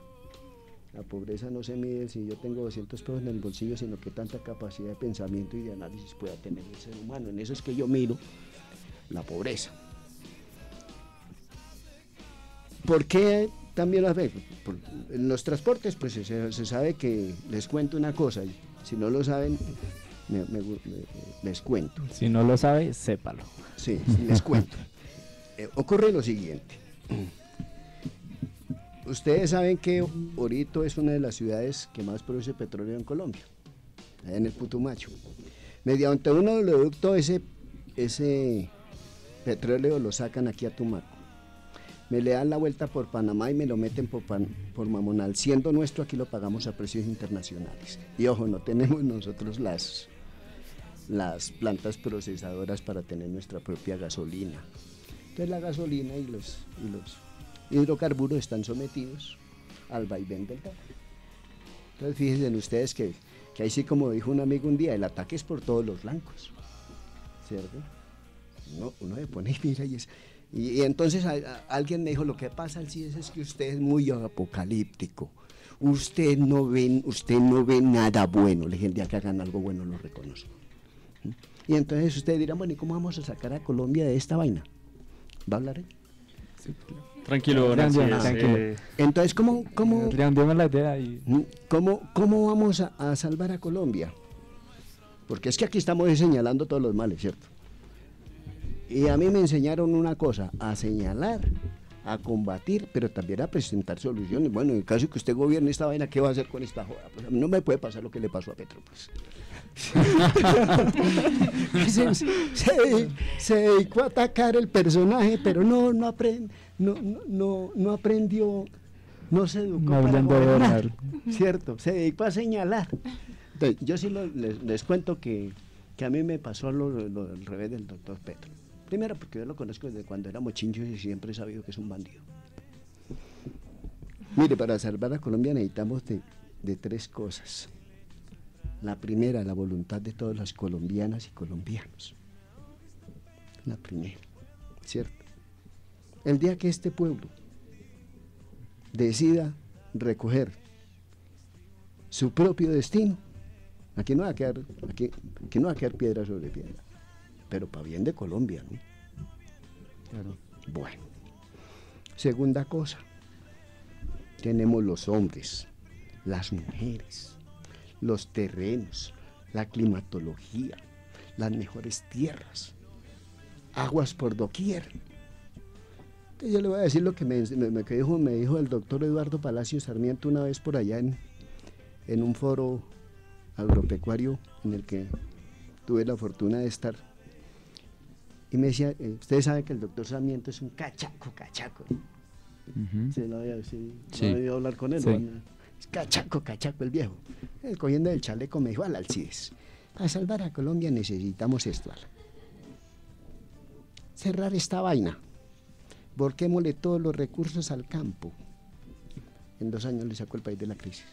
La pobreza no se mide si yo tengo 200 pesos en el bolsillo, sino que tanta capacidad de pensamiento y de análisis pueda tener el ser humano. En eso es que yo miro la pobreza. ¿Por qué también lo ve? En los transportes, pues se sabe que, les cuento una cosa, y si no lo saben, les cuento. Si no lo sabe, sépalo. Sí, les cuento. Ocurre lo siguiente. Ustedes saben que Orito es una de las ciudades que más produce petróleo en Colombia, allá en el Putumayo. Mediante un oleoducto ese petróleo lo sacan aquí a Tumaco. Me le dan la vuelta por Panamá y me lo meten por Mamonal. Siendo nuestro, aquí lo pagamos a precios internacionales. Y ojo, no tenemos nosotros las plantas procesadoras para tener nuestra propia gasolina. Entonces la gasolina y los hidrocarburos están sometidos al vaivén del dólar. Entonces fíjense ustedes que ahí sí, como dijo un amigo un día, el ataque es por todos los flancos, ¿cierto? Uno se pone y mira y entonces alguien me dijo, lo que pasa es que usted es muy apocalíptico, usted no ve nada bueno. Le dije, el día que hagan algo bueno lo reconozco. Y entonces ustedes dirán, bueno, ¿y cómo vamos a sacar a Colombia de esta vaina? ¿Va a hablar él? Sí. Tranquilo, Tranquilo. Entonces, ¿cómo la idea y... vamos a salvar a Colombia? Porque es que aquí estamos señalando todos los males, ¿cierto? Y a mí me enseñaron una cosa, a señalar, a combatir, pero también a presentar soluciones. Bueno, en el caso que usted gobierne esta vaina, ¿qué va a hacer con esta joda? Pues a mí no me puede pasar lo que le pasó a Petro, pues. se dedicó a atacar el personaje, pero no aprendió, no se educó para gobernar, ¿cierto? Se dedicó a señalar. Entonces, yo sí les cuento que a mí me pasó lo al revés del doctor Petro. Primero porque yo lo conozco desde cuando éramos chinchos y siempre he sabido que es un bandido. Mire, para salvar a Colombia necesitamos de tres cosas. La primera, la voluntad de todas las colombianas y colombianos. La primera, ¿cierto? El día que este pueblo decida recoger su propio destino, aquí no va a quedar piedra sobre piedra, pero para bien de Colombia, ¿no? Claro. Bueno, segunda cosa, tenemos los hombres, las mujeres, los terrenos, la climatología, las mejores tierras, aguas por doquier. Entonces yo le voy a decir lo que me dijo el doctor Eduardo Palacio Sarmiento una vez por allá en un foro agropecuario en el que tuve la fortuna de estar. Y me decía, ustedes saben que el doctor Sarmiento es un cachaco. ¿Se lo había oído hablar con él? Sí. ¿No? Es cachaco el viejo. Él, cogiendo el chaleco me dijo, al Alcides, para salvar a Colombia necesitamos esto, Ala. Cerrar esta vaina. Volquémosle todos los recursos al campo. En 2 años le sacó el país de la crisis.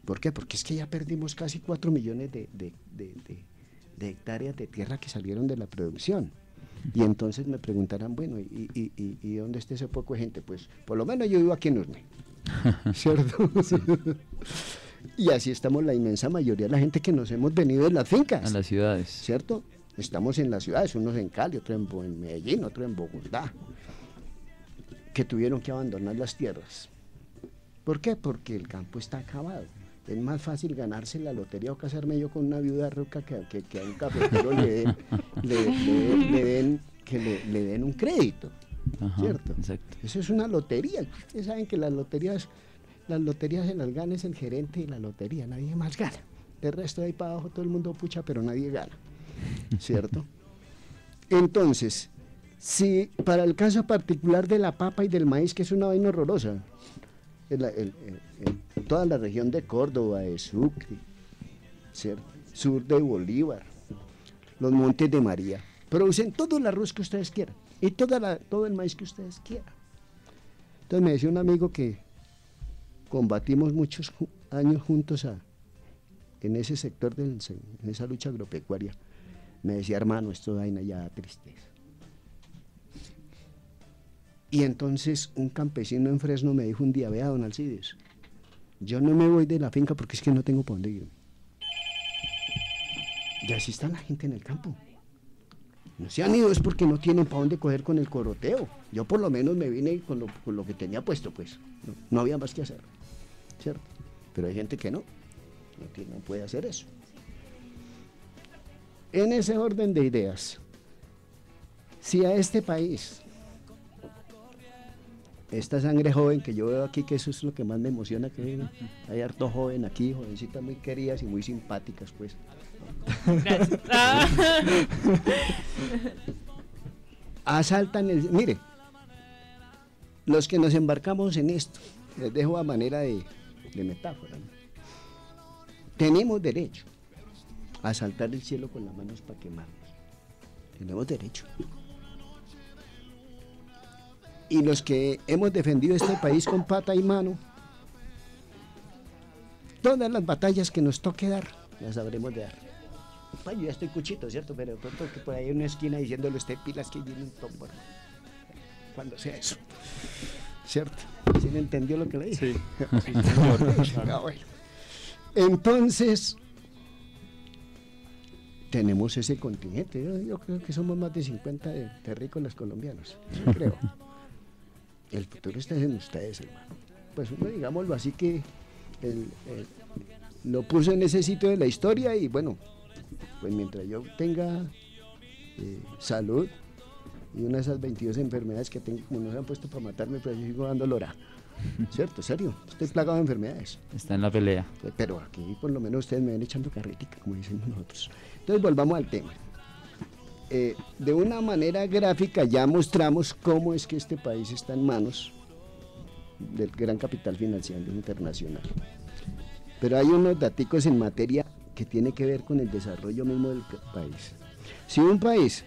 ¿Por qué? Porque es que ya perdimos casi 4 millones de hectáreas de tierra que salieron de la producción. Y entonces me preguntarán, bueno, ¿y dónde está ese poco de gente? Pues por lo menos yo vivo aquí en Urne, ¿cierto? Sí. Y así estamos la inmensa mayoría de la gente que nos hemos venido de las fincas. En las ciudades. ¿Cierto? Estamos en las ciudades, unos en Cali, otros en Medellín, otros en Bogotá, que tuvieron que abandonar las tierras. ¿Por qué? Porque el campo está acabado. Es más fácil ganarse la lotería o casarme yo con una viuda roca que a un cafetero le den un crédito. Ajá, ¿Cierto? exacto. Eso es una lotería. Ustedes saben que las loterías se las gana es el gerente de la lotería, nadie más gana. El resto de ahí para abajo todo el mundo pucha, pero nadie gana. ¿Cierto? Entonces, si para el caso particular de la papa y del maíz, que es una vaina horrorosa, toda la región de Córdoba, de Sucre, ¿cierto? Sur de Bolívar, los Montes de María, producen todo el arroz que ustedes quieran y todo el maíz que ustedes quieran. Entonces me decía un amigo que combatimos muchos años juntos en ese sector, en esa lucha agropecuaria. Me decía, hermano, esto vaina ya da tristeza. Y entonces un campesino en Fresno me dijo un día, vea, don Alcides, yo no me voy de la finca porque es que no tengo para dónde irme. Y así está la gente en el campo. No se han ido es porque no tienen para dónde coger con el coroteo. Yo por lo menos me vine con lo que tenía puesto, pues. No había más que hacer, ¿cierto? Pero hay gente que no puede hacer eso. En ese orden de ideas, si a este país, esta sangre joven que yo veo aquí, que eso es lo que más me emociona, que hay harto joven aquí, jovencitas muy queridas y muy simpáticas, pues. Gracias. Asaltan mire, los que nos embarcamos en esto, les dejo a manera de metáfora, ¿no? Tenemos derecho a asaltar el cielo con las manos para quemarnos. Tenemos derecho. Y los que hemos defendido este país con pata y mano, todas las batallas que nos toque dar, las sabremos de dar. Pues yo ya estoy cuchito, ¿cierto? Pero de pronto que por ahí en una esquina diciéndole usted pilas que viene un tombo. Cuando sea eso. ¿Cierto? ¿Sí me entendió lo que le dije? Sí, sí, señor. Ah, bueno. Entonces, tenemos ese contingente. Yo creo que somos más de 50 terrícolas colombianos. Yo creo. El futuro está en ustedes, hermano. Pues uno, digámoslo así, que lo puso en ese sitio de la historia y bueno, pues mientras yo tenga salud y una de esas 22 enfermedades que tengo, como no se han puesto para matarme, pero yo sigo dando lora. ¿Cierto? ¿Serio? Estoy plagado de enfermedades. Está en la pelea. Pero aquí por lo menos ustedes me ven echando carretica, como decimos nosotros. Entonces volvamos al tema. De una manera gráfica ya mostramos cómo es que este país está en manos del gran capital financiero internacional. Pero hay unos daticos en materia que tiene que ver con el desarrollo mismo del país. Si un país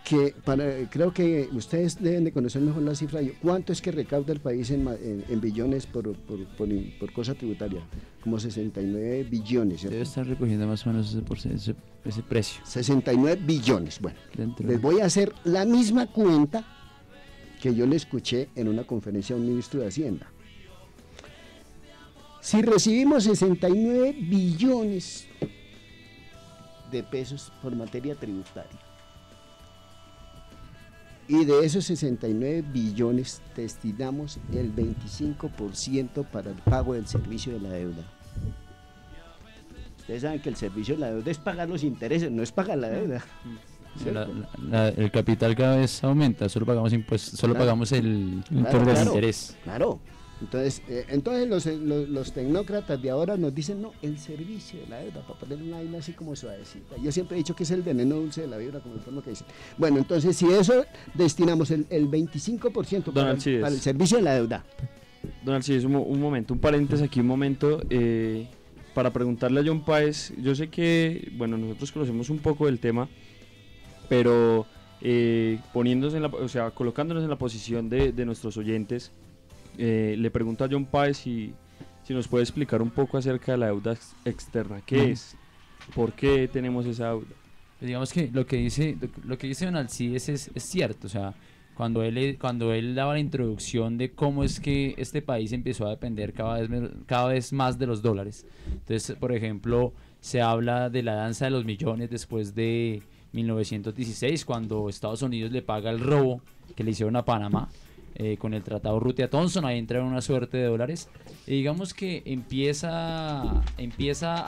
creo que ustedes deben de conocer mejor la cifra. ¿Cuánto es que recauda el país en billones por cosa tributaria? Como 69 billones, ¿cierto? Debe estar recogiendo más o menos ese precio. 69 billones. Bueno, Dentro les voy a hacer la misma cuenta que yo le escuché en una conferencia a un ministro de Hacienda. Si recibimos 69 billones de pesos por materia tributaria, y de esos 69 billones destinamos el 25% para el pago del servicio de la deuda. Ustedes saben que el servicio de la deuda es pagar los intereses, no es pagar la deuda. El capital cada vez aumenta, solo pagamos impuestos, solo Claro. pagamos el Claro. interés. Claro. Entonces los tecnócratas de ahora nos dicen, no, el servicio de la deuda, para poner una vaina así como suavecita. Yo siempre he dicho que es el veneno dulce de la vibra, como el que dice. Bueno, entonces si eso destinamos el 25% para el servicio de la deuda. Don Alcides, un momento, un paréntesis aquí, un momento, para preguntarle a John Páez. Yo sé que, bueno, nosotros conocemos un poco del tema, pero poniéndose colocándonos en la posición de nuestros oyentes, le pregunto a John Páez si nos puede explicar un poco acerca de la deuda externa. ¿Qué es? ¿Por qué tenemos esa deuda? Pues digamos que lo que dice don Alcides es cierto. O sea, cuando él daba la introducción de cómo es que este país empezó a depender cada vez más de los dólares. Entonces, por ejemplo, se habla de la danza de los millones después de 1916, cuando Estados Unidos le paga el robo que le hicieron a Panamá. Con el tratado Rutier-Thompson, ahí entra una suerte de dólares, y digamos que empieza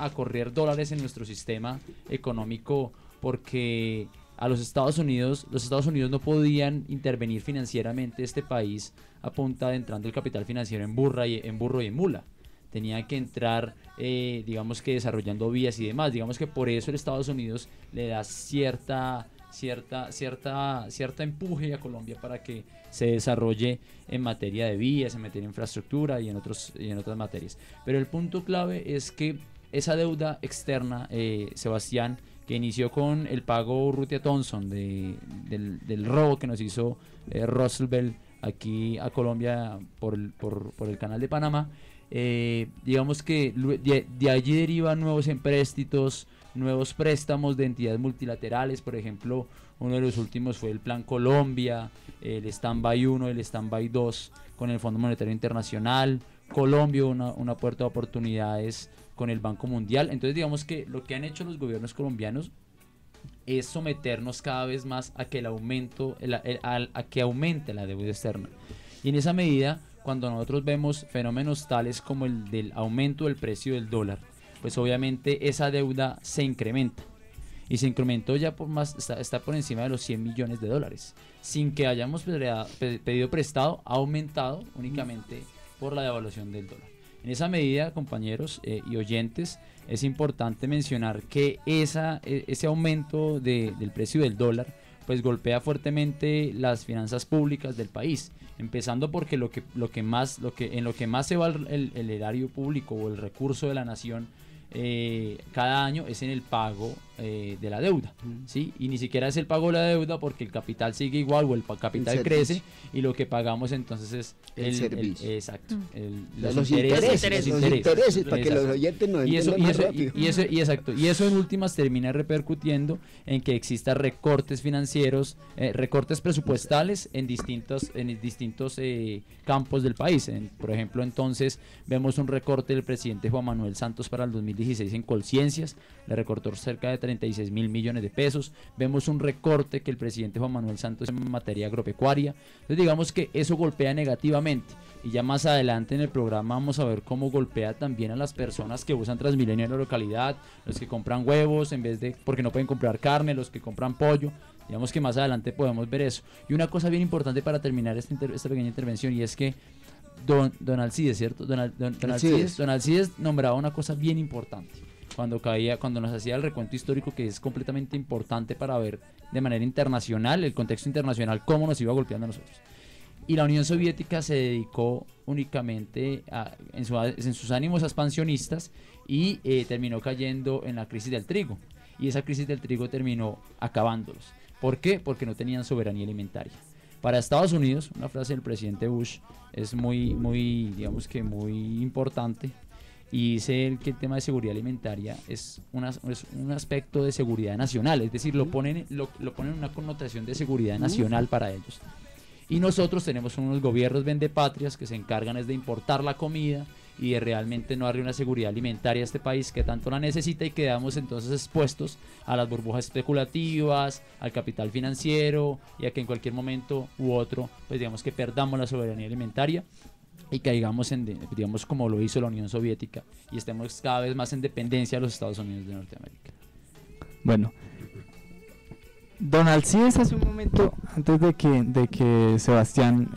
a correr dólares en nuestro sistema económico, porque a los Estados Unidos no podían intervenir financieramente este país a punta de entrando el capital financiero en burro y en mula. Tenía que entrar, digamos que desarrollando vías y demás. Digamos que por eso el Estados Unidos le da cierta empuje a Colombia para que se desarrolle en materia de vías, en materia de infraestructura y en otras materias. Pero el punto clave es que esa deuda externa, Sebastián, que inició con el pago Rutier-Thompson del robo que nos hizo Roosevelt aquí a Colombia por el canal de Panamá, digamos que de allí derivan nuevos empréstitos, nuevos préstamos de entidades multilaterales. Por ejemplo, uno de los últimos fue el Plan Colombia, el Stand-by 1, el Stand-by 2 con el Fondo Monetario Internacional, Colombia una puerta de oportunidades con el Banco Mundial. Entonces digamos que lo que han hecho los gobiernos colombianos es someternos cada vez más a que aumente la deuda externa. Y en esa medida, cuando nosotros vemos fenómenos tales como el del aumento del precio del dólar, pues obviamente esa deuda se incrementa. Y se incrementó ya está por encima de los 100 millones de dólares. Sin que hayamos pedido prestado, ha aumentado únicamente por la devaluación del dólar. En esa medida, compañeros y oyentes, es importante mencionar que ese aumento del precio del dólar pues golpea fuertemente las finanzas públicas del país, empezando porque en lo que más se va el erario público o el recurso de la nación cada año es en el pago de la deuda, ¿sí? Y ni siquiera es el pago de la deuda, porque el capital sigue igual o el capital crece, y lo que pagamos entonces es el servicio. Exacto. Los intereses, para que los oyentes nos entiendan más rápido. Y eso en últimas termina repercutiendo en que exista recortes financieros, recortes presupuestales en distintos campos del país. Por ejemplo, entonces vemos un recorte del presidente Juan Manuel Santos para el 2016 en Colciencias, le recortó cerca de 36.000 millones de pesos. Vemos un recorte que el presidente Juan Manuel Santos en materia agropecuaria. Entonces digamos que eso golpea negativamente, y ya más adelante en el programa vamos a ver cómo golpea también a las personas que usan Transmilenio en la localidad, los que compran huevos porque no pueden comprar carne, los que compran pollo. Digamos que más adelante podemos ver eso. Y una cosa bien importante para terminar esta pequeña intervención, y es que Don Alcides, ¿cierto? Don Alcides nombraba una cosa bien importante cuando nos hacía el recuento histórico, que es completamente importante para ver de manera internacional, el contexto internacional, cómo nos iba golpeando a nosotros. Y la Unión Soviética se dedicó únicamente en sus ánimos expansionistas, y terminó cayendo en la crisis del trigo, y esa crisis del trigo terminó acabándolos. ¿Por qué? Porque no tenían soberanía alimentaria. Para Estados Unidos, una frase del presidente Bush es digamos que muy importante, y dice que el tema de seguridad alimentaria es un aspecto de seguridad nacional, es decir, lo ponen en una connotación de seguridad nacional para ellos. Y nosotros tenemos unos gobiernos vendepatrias que se encargan es de importar la comida y de realmente no darle una seguridad alimentaria a este país que tanto la necesita, y quedamos entonces expuestos a las burbujas especulativas, al capital financiero, y a que en cualquier momento u otro, pues digamos que perdamos la soberanía alimentaria y caigamos digamos como lo hizo la Unión Soviética, y estemos cada vez más en dependencia de los Estados Unidos de Norteamérica. Bueno, don Alcides, hace un momento, antes de que Sebastián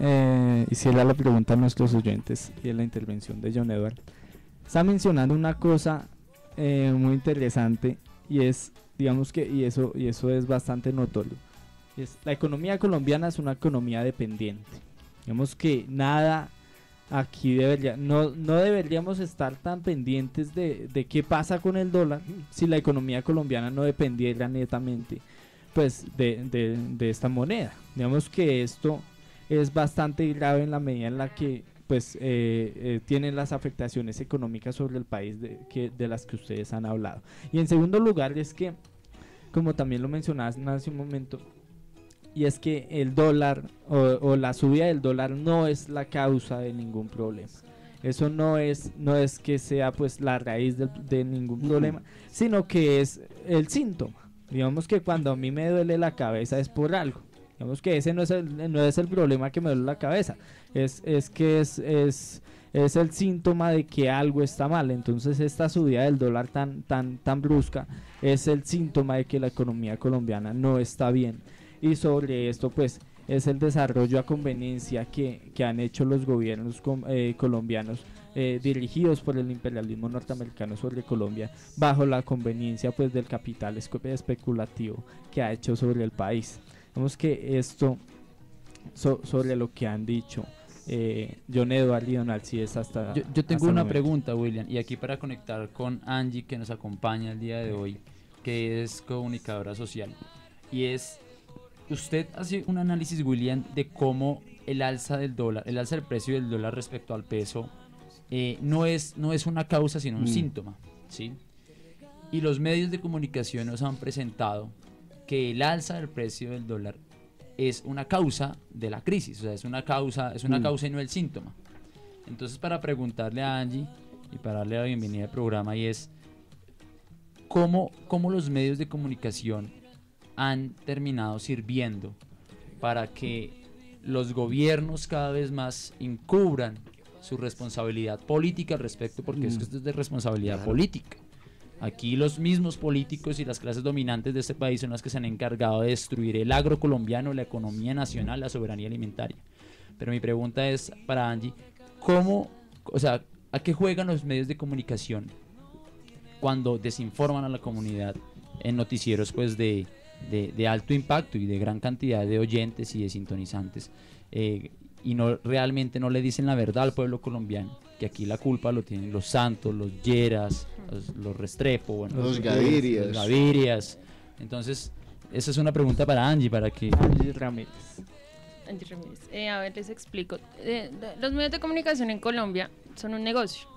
hiciera la pregunta a nuestros oyentes y en la intervención de John Edward, está mencionando una cosa muy interesante, y es, digamos que, y eso es bastante notorio, la economía colombiana es una economía dependiente. Digamos que nada aquí no deberíamos estar tan pendientes de qué pasa con el dólar si la economía colombiana no dependiera netamente pues de esta moneda. Digamos que esto es bastante grave en la medida en la que pues tienen las afectaciones económicas sobre el país de las que ustedes han hablado. Y en segundo lugar es que, como también lo mencionaban hace un momento, y es que el dólar o la subida del dólar no es la causa de ningún problema. Eso no es que sea pues la raíz de ningún problema, sino que es el síntoma. Digamos que cuando a mí me duele la cabeza es por algo. Digamos que ese no es el problema, que me duele la cabeza. Es el síntoma de que algo está mal. Entonces esta subida del dólar tan brusca es el síntoma de que la economía colombiana no está bien. Y sobre esto pues es el desarrollo a conveniencia que han hecho los gobiernos colombianos dirigidos por el imperialismo norteamericano sobre Colombia, bajo la conveniencia pues del capital especulativo que ha hecho sobre el país. Vemos que esto sobre lo que han dicho John Edward y Don Alcides hasta yo tengo el una momento. Pregunta, William, y aquí para conectar con Angie, que nos acompaña el día de hoy, que es comunicadora social, y es: usted hace un análisis, William, de cómo el alza del precio del dólar respecto al peso no es una causa sino un síntoma, ¿sí? Y los medios de comunicación nos han presentado que el alza del precio del dólar es una causa de la crisis, o sea, es una causa y no el síntoma. Entonces, para preguntarle a Angie y para darle la bienvenida al programa, y es cómo los medios de comunicación han terminado sirviendo para que los gobiernos cada vez más encubran su responsabilidad política al respecto, porque esto es de responsabilidad política. Aquí los mismos políticos y las clases dominantes de este país son las que se han encargado de destruir el agro colombiano, la economía nacional, la soberanía alimentaria. Pero mi pregunta es para Angie: ¿a qué juegan los medios de comunicación cuando desinforman a la comunidad en noticieros pues de alto impacto y de gran cantidad de oyentes y de sintonizantes, y realmente no le dicen la verdad al pueblo colombiano? Que aquí la culpa lo tienen los Santos, los Lleras, los Restrepo, bueno, los Gavirias. Entonces, esa es una pregunta para Angie, para que... Angie Ramírez. A ver, les explico. Los medios de comunicación en Colombia son un negocio.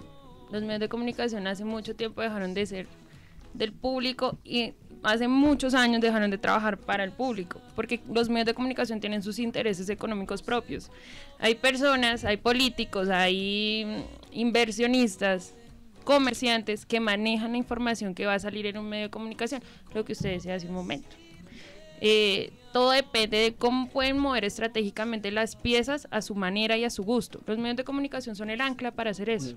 Los medios de comunicación hace mucho tiempo dejaron de ser del público, y hace muchos años dejaron de trabajar para el público, porque los medios de comunicación tienen sus intereses económicos propios. Hay personas, hay políticos, hay inversionistas, comerciantes que manejan la información que va a salir en un medio de comunicación, lo que usted decía hace un momento. Todo depende de cómo pueden mover estratégicamente las piezas a su manera y a su gusto. Los medios de comunicación son el ancla para hacer eso.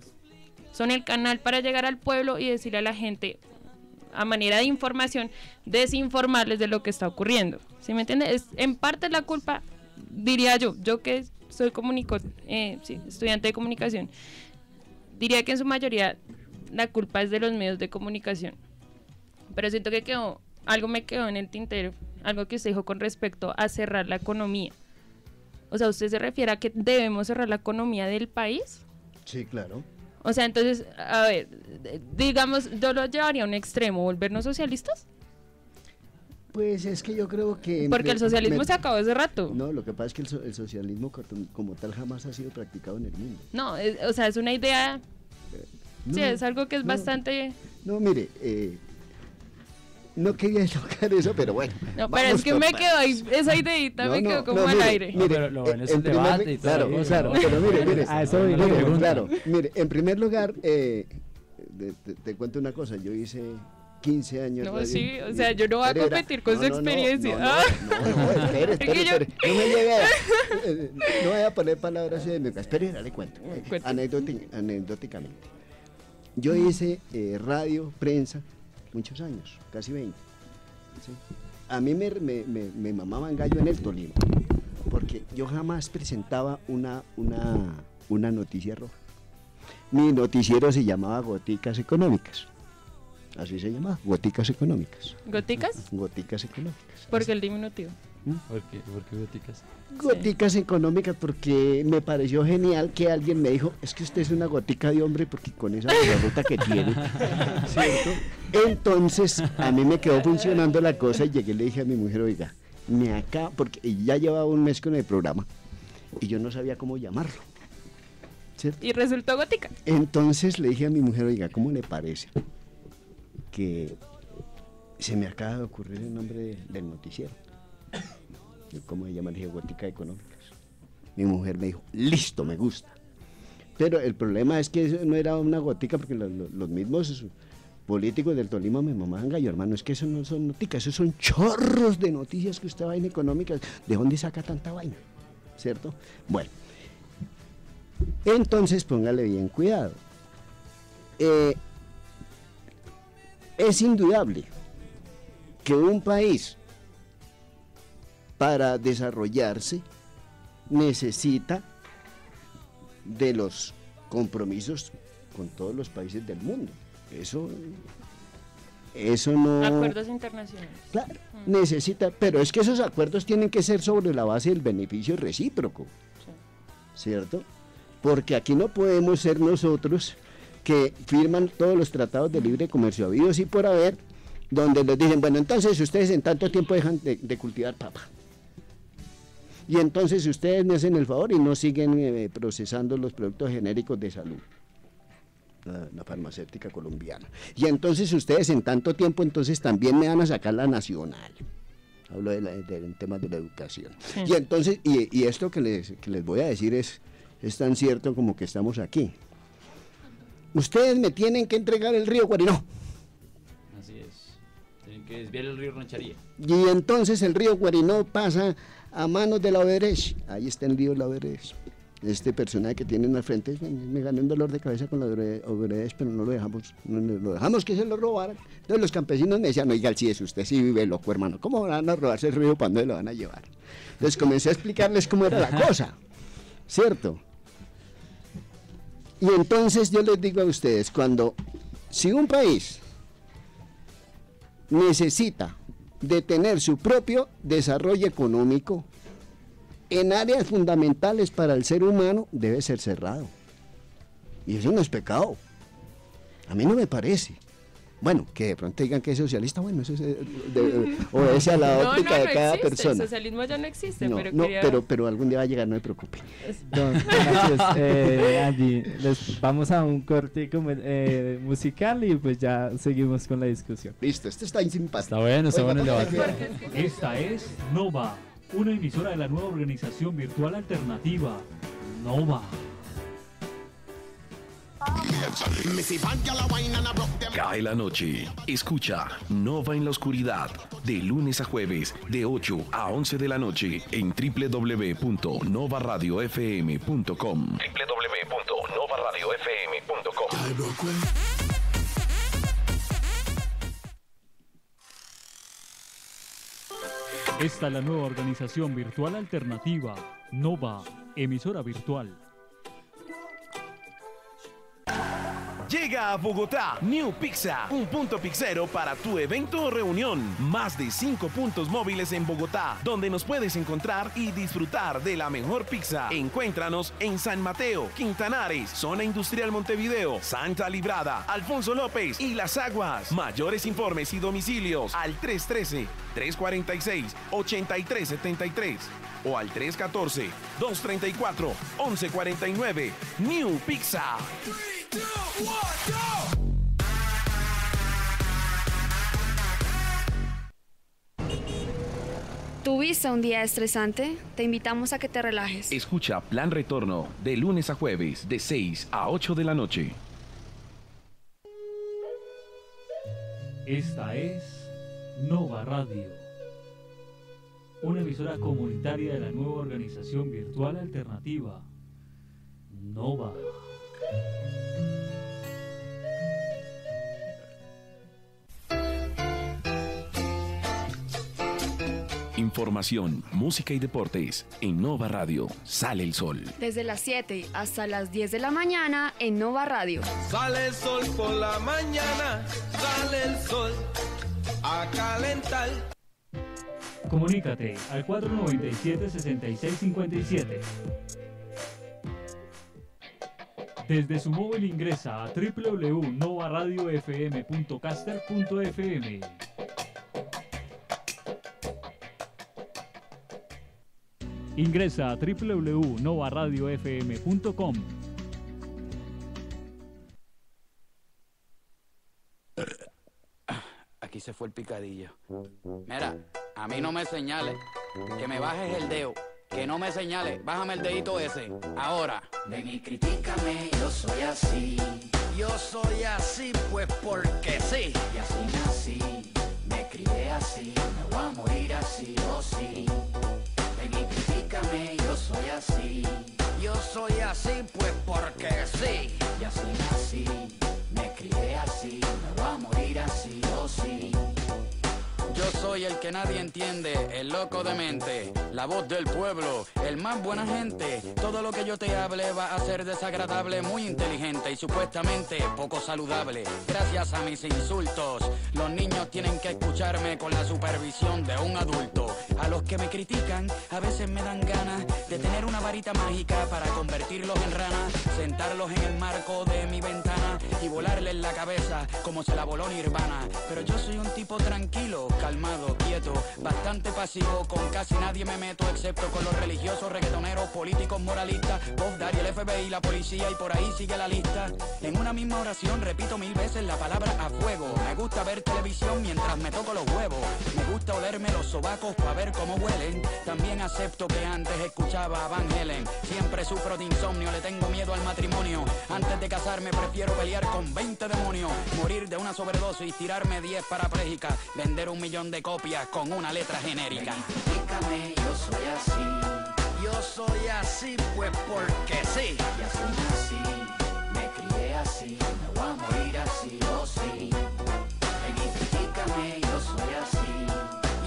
Son el canal para llegar al pueblo y decirle a la gente, a manera de información, desinformarles de lo que está ocurriendo. ¿Sí me entiende? En parte la culpa, diría yo que soy estudiante de comunicación, diría que en su mayoría la culpa es de los medios de comunicación. Pero siento que algo me quedó en el tintero, algo que usted dijo con respecto a cerrar la economía. O sea, ¿usted se refiere a que debemos cerrar la economía del país? Sí, claro. O sea, entonces, a ver, digamos, yo lo llevaría a un extremo, ¿volvernos socialistas? Pues es que yo creo que... Porque el socialismo se acabó hace rato. No, lo que pasa es que el socialismo como tal jamás ha sido practicado en el mundo. No, o sea, es una idea... sí, es algo que es bastante... No, mire, no quería tocar eso, pero bueno. No, pero es que me quedó ahí, esa ideita me quedó como al aire. No, pero lo bueno es el debate y todo. Claro, pero mire, a eso mire, en primer lugar, te cuento una cosa, yo hice 15 años. No, sí, o sea, yo no voy a competir con su experiencia. No, espere, no me lleve no voy a poner palabras de mi boca. Espere, le cuento. Anecdóticamente. Yo hice radio, prensa, muchos años, casi 20. ¿Sí? A mí me mamaban gallo en el Tolima, porque yo jamás presentaba una noticia roja. Mi noticiero se llamaba Goticas Económicas. Así se llamaba, Goticas Económicas. ¿Goticas? Goticas Económicas. Porque el diminutivo. ¿Por qué goticas? Goticas Económicas, porque me pareció genial que alguien me dijo, es que usted es una gotica de hombre porque con esa ruta que tiene, ¿cierto? Entonces a mí me quedó funcionando la cosa y llegué y le dije a mi mujer, oiga, porque ya llevaba un mes con el programa y yo no sabía cómo llamarlo, ¿cierto? Y resultó Gótica. Entonces le dije a mi mujer, oiga, ¿cómo le parece que se me acaba de ocurrir el nombre del noticiero? ¿Cómo se llama? Le dije, Goticas Económicas. Mi mujer me dijo, listo, me gusta. Pero el problema es que eso no era una gotica, porque los mismos políticos del Tolima me mamaban gallo, hermano, es que eso no son noticas, esos son chorros de noticias que usted vaina económicas. ¿De dónde saca tanta vaina? ¿Cierto? Bueno, entonces póngale bien cuidado. Es indudable que un país, para desarrollarse, necesita de los compromisos con todos los países del mundo. Eso no... Acuerdos internacionales. Claro, necesita, pero es que esos acuerdos tienen que ser sobre la base del beneficio recíproco, ¿cierto? Porque aquí no podemos ser nosotros que firman todos los tratados de libre comercio habidos y por haber, donde les dicen, bueno, entonces ustedes en tanto tiempo dejan de cultivar papa. Y entonces ustedes me hacen el favor y no siguen procesando los productos genéricos de salud, la farmacéutica colombiana. Y entonces ustedes en tanto tiempo entonces también me van a sacar la nacional. Hablo del tema de la educación. Sí. Y entonces, y esto que les voy a decir es tan cierto como que estamos aquí. Ustedes me tienen que entregar el río Guarinó. Así es. Tienen que desviar el río Rancharía. Y entonces el río Guarinó pasa a manos de la Odebrecht. Ahí está el río la Odebrecht. Este personaje que tienen al frente me ganó un dolor de cabeza con la Odebrecht, pero no lo dejamos que se lo robaran. Entonces los campesinos me decían, oiga, si es usted sí vive loco, hermano, ¿cómo van a robarse el río? ¿Para dónde lo van a llevar? Entonces comencé a explicarles cómo era la cosa, ¿cierto? Y entonces yo les digo a ustedes, si un país necesita de tener su propio desarrollo económico en áreas fundamentales para el ser humano, debe ser cerrado. Y eso no es pecado. A mí no me parece. Bueno, que de pronto digan que es socialista, bueno, eso obedece a la óptica de cada persona. El socialismo ya no existe, pero algún día va a llegar, no me preocupe. Angie, vamos a un corte musical y pues ya seguimos con la discusión. Listo, esto está simpático. Está bueno el debate. Esta es Nova, una emisora de la nueva organización virtual alternativa, Nova. Cae la noche. Escucha Nova en la oscuridad de lunes a jueves de 8 a 11 de la noche en www.novaradiofm.com. www.novaradiofm.com. Esta es la nueva organización virtual alternativa, Nova, emisora virtual. Llega a Bogotá New Pizza, un punto pizzero para tu evento o reunión. Más de 5 puntos móviles en Bogotá, donde nos puedes encontrar y disfrutar de la mejor pizza. Encuéntranos en San Mateo, Quintanares, Zona Industrial Montevideo, Santa Librada, Alfonso López y Las Aguas. Mayores informes y domicilios al 313-346-8373 o al 314-234-1149. New Pizza. 3, 2, 1, go! ¿Tuviste un día estresante? Te invitamos a que te relajes. Escucha Plan Retorno de lunes a jueves de 6 a 8 de la noche. Esta es Nova Radio, una emisora comunitaria de la nueva organización virtual alternativa, Nova. Información, música y deportes. En Nova Radio, sale el sol. Desde las 7 hasta las 10 de la mañana en Nova Radio. Sale el sol por la mañana, sale el sol a calentar. Comunícate al 497-6657. Desde su móvil ingresa a www.novaradiofm.caster.fm. Ingresa a www.novaradiofm.com. Aquí se fue el picadillo. Mira, a mí no me señales, que me bajes el dedo, que no me señales, bájame el dedito ese, ahora. Ven y critícame, yo soy así. Yo soy así, pues porque sí. Y así nací, me crié así, me voy a morir así, oh sí. Ven y critícame, yo soy así. Yo soy así, pues porque sí. Y así nací, me crié así, me voy a morir así, oh sí. Yo soy el que nadie entiende, el loco de mente, la voz del pueblo, el más buena gente. Todo lo que yo te hable va a ser desagradable, muy inteligente y supuestamente poco saludable. Gracias a mis insultos, los niños tienen que escucharme con la supervisión de un adulto. A los que me critican, a veces me dan ganas de tener una varita mágica para convertirlos en ranas, sentarlos en el marco de mi ventana y volarles la cabeza como se la voló Nirvana. Pero yo soy un tipo tranquilo, calmado, quieto, bastante pasivo, con casi nadie me meto excepto con los religiosos, reggaetoneros, políticos, moralistas, Bob Daddy, el FBI, la policía y por ahí sigue la lista. En una misma oración repito 1000 veces la palabra a fuego. Me gusta ver televisión mientras me toco los huevos, me gusta olerme los sobacos para ver cómo huelen. También acepto que antes escuchaba a Van Halen. Siempre sufro de insomnio, le tengo miedo al matrimonio. Antes de casarme prefiero pelear con 20 demonios, morir de una sobredosis, tirarme 10 parapléjicas, vender 1 millón de copias con una letra genérica. Critícame, yo soy así. Yo soy así, pues porque sí. Y así nací, me crié así, me voy a morir así, oh sí. Ven y critícame, yo soy así.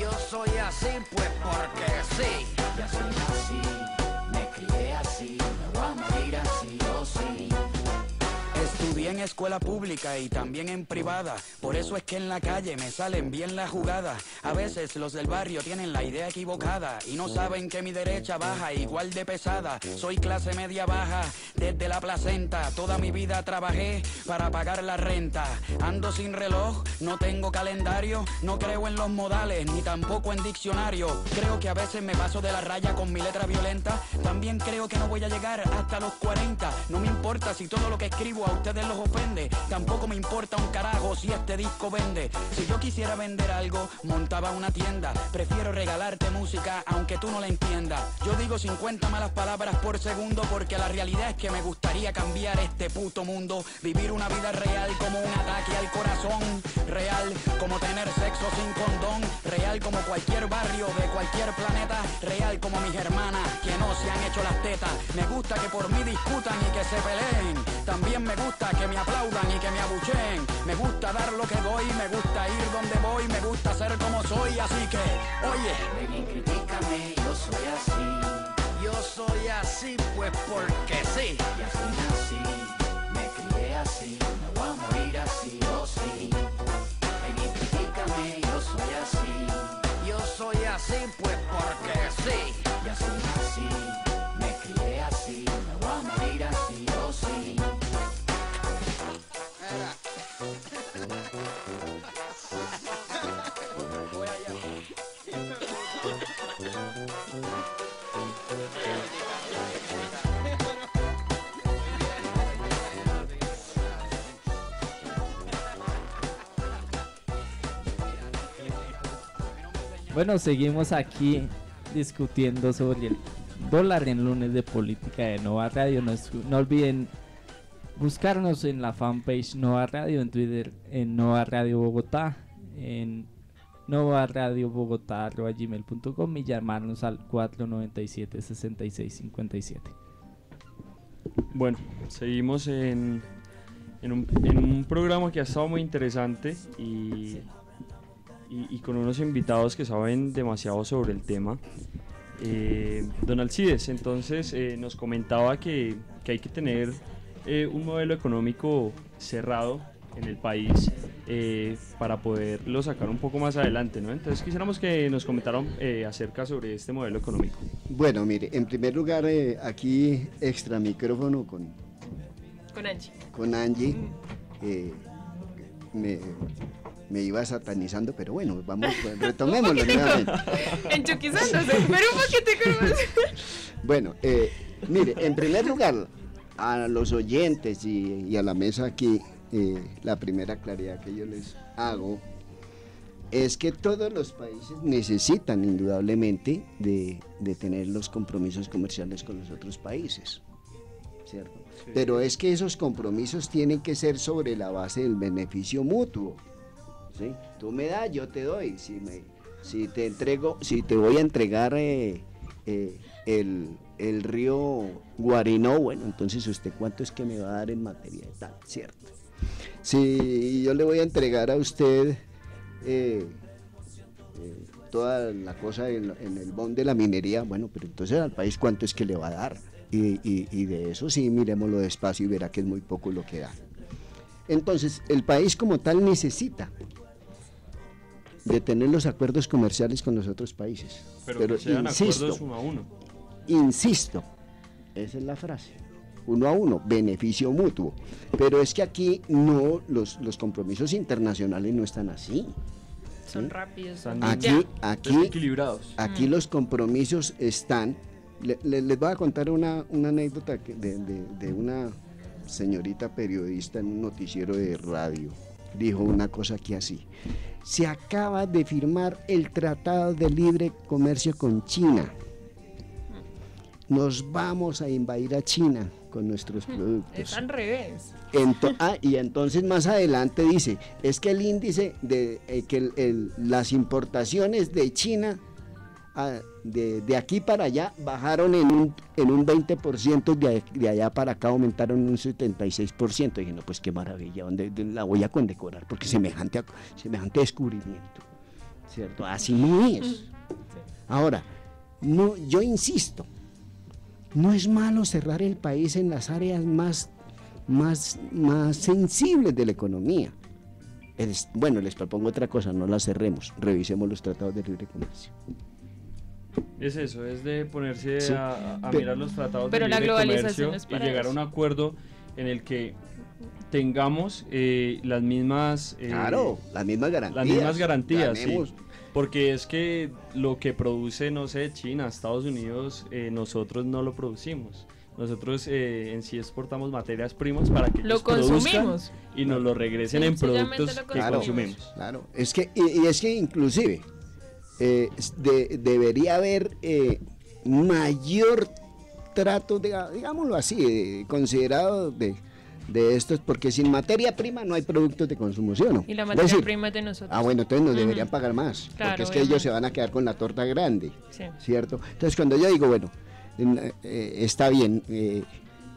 Yo soy así, pues porque sí. Y así nací, me crié así, me voy a morir así, oh sí. Estudié en escuela pública y también en privada, por eso es que en la calle me salen bien las jugadas. A veces los del barrio tienen la idea equivocada y no saben que mi derecha baja igual de pesada. Soy clase media baja desde la placenta, toda mi vida trabajé para pagar la renta. Ando sin reloj, no tengo calendario, no creo en los modales ni tampoco en diccionario. Creo que a veces me paso de la raya con mi letra violenta, también creo que no voy a llegar hasta los 40. No me importa si todo lo que escribo a ustedes los ofende, tampoco me importa un carajo si este disco vende. Si yo quisiera vender algo, montaba una tienda. Prefiero regalarte música aunque tú no la entiendas. Yo digo 50 malas palabras por segundo porque la realidad es que me gustaría cambiar este puto mundo. Vivir una vida real como un ataque al corazón, real como tener sexo sin condón, real como cualquier barrio de cualquier planeta, real como mis hermanas que no se han hecho las tetas. Me gusta que por mí discutan y que se peleen, también me gusta que me aplaudan y que me abucheen. Me gusta dar lo que doy, me gusta ir donde voy, me gusta ser como soy, así que, oye. Ven y critícame, yo soy así. Yo soy así, pues porque sí. Y así nací, me crié así, me voy a Bueno, seguimos aquí discutiendo sobre el dólar en Lunes de Política de Nova Radio. No olviden buscarnos en la fanpage Nova Radio, en Twitter en Nova Radio Bogotá, en novaradiobogotá@gmail.com y llamarnos al 497-6657. Bueno, seguimos en un programa que ha estado muy interesante y con unos invitados que saben demasiado sobre el tema. Don Alcides, entonces nos comentaba que hay que tener un modelo económico cerrado en el país para poderlo sacar un poco más adelante, ¿no? Entonces quisiéramos que nos comentaran acerca sobre este modelo económico. Bueno, mire, en primer lugar, aquí extra micrófono con Angie, me iba satanizando, pero bueno, vamos, pues, retomémoslo nuevamente. Enchuquizándose, pero un poquitico más. Bueno, mire, en primer lugar, a los oyentes y a la mesa aquí, la primera claridad que yo les hago es que todos los países necesitan indudablemente de tener los compromisos comerciales con los otros países, ¿cierto? Sí. Pero es que esos compromisos tienen que ser sobre la base del beneficio mutuo, ¿sí? Tú me das, yo te doy. Si te voy a entregar el río Guarinó, bueno, entonces usted cuánto es que me va a dar en materia de tal, ¿cierto? Si yo le voy a entregar a usted toda la cosa en el bond de la minería, bueno, pero entonces al país cuánto es que le va a dar, y de eso sí, miremoslo despacio y verá que es muy poco lo que da. Entonces el país como tal necesita de tener los acuerdos comerciales con los otros países, pero que sean acuerdos uno a uno. Insisto, esa es la frase, uno a uno, beneficio mutuo, pero es que aquí no, los compromisos internacionales no están así. Son rápidos, aquí equilibrados. Aquí los compromisos están. Les voy a contar una anécdota de una señorita periodista en un noticiero de radio. Dijo una cosa aquí así: se acaba de firmar el Tratado de Libre Comercio con China. Nos vamos a invadir a China con nuestros productos. Es al revés. Y entonces más adelante dice, es que el índice de que las importaciones de China de aquí para allá bajaron en un 20%, de allá para acá aumentaron un 76%. Dije, no, pues qué maravilla, ¿dónde la voy a condecorar? Porque semejante descubrimiento, ¿cierto? Así no es. Ahora, no, yo insisto, no es malo cerrar el país en las áreas más sensibles de la economía. Bueno, les propongo otra cosa, no la cerremos, revisemos los tratados de libre comercio. Es eso, es de ponerse Sí, a mirar los tratados de la libre globalización comercio es y para llegar a un acuerdo en el que tengamos las mismas claro, las mismas garantías. Las mismas garantías, sí. Ganemos. Porque es que lo que produce, no sé, China, Estados Unidos, nosotros no lo producimos. Nosotros en sí exportamos materias primas para que ellos produzcan y nos lo regresen en productos que consumimos. Claro, es que inclusive debería haber mayor trato, digámoslo así, considerado de estos, porque sin materia prima no hay productos de consumo, ¿sí o no? Y la materia prima es de nosotros. Bueno, entonces nos deberían pagar más, claro, porque es que ellos se van a quedar con la torta grande, sí. ¿Cierto? Entonces cuando yo digo, bueno, está bien,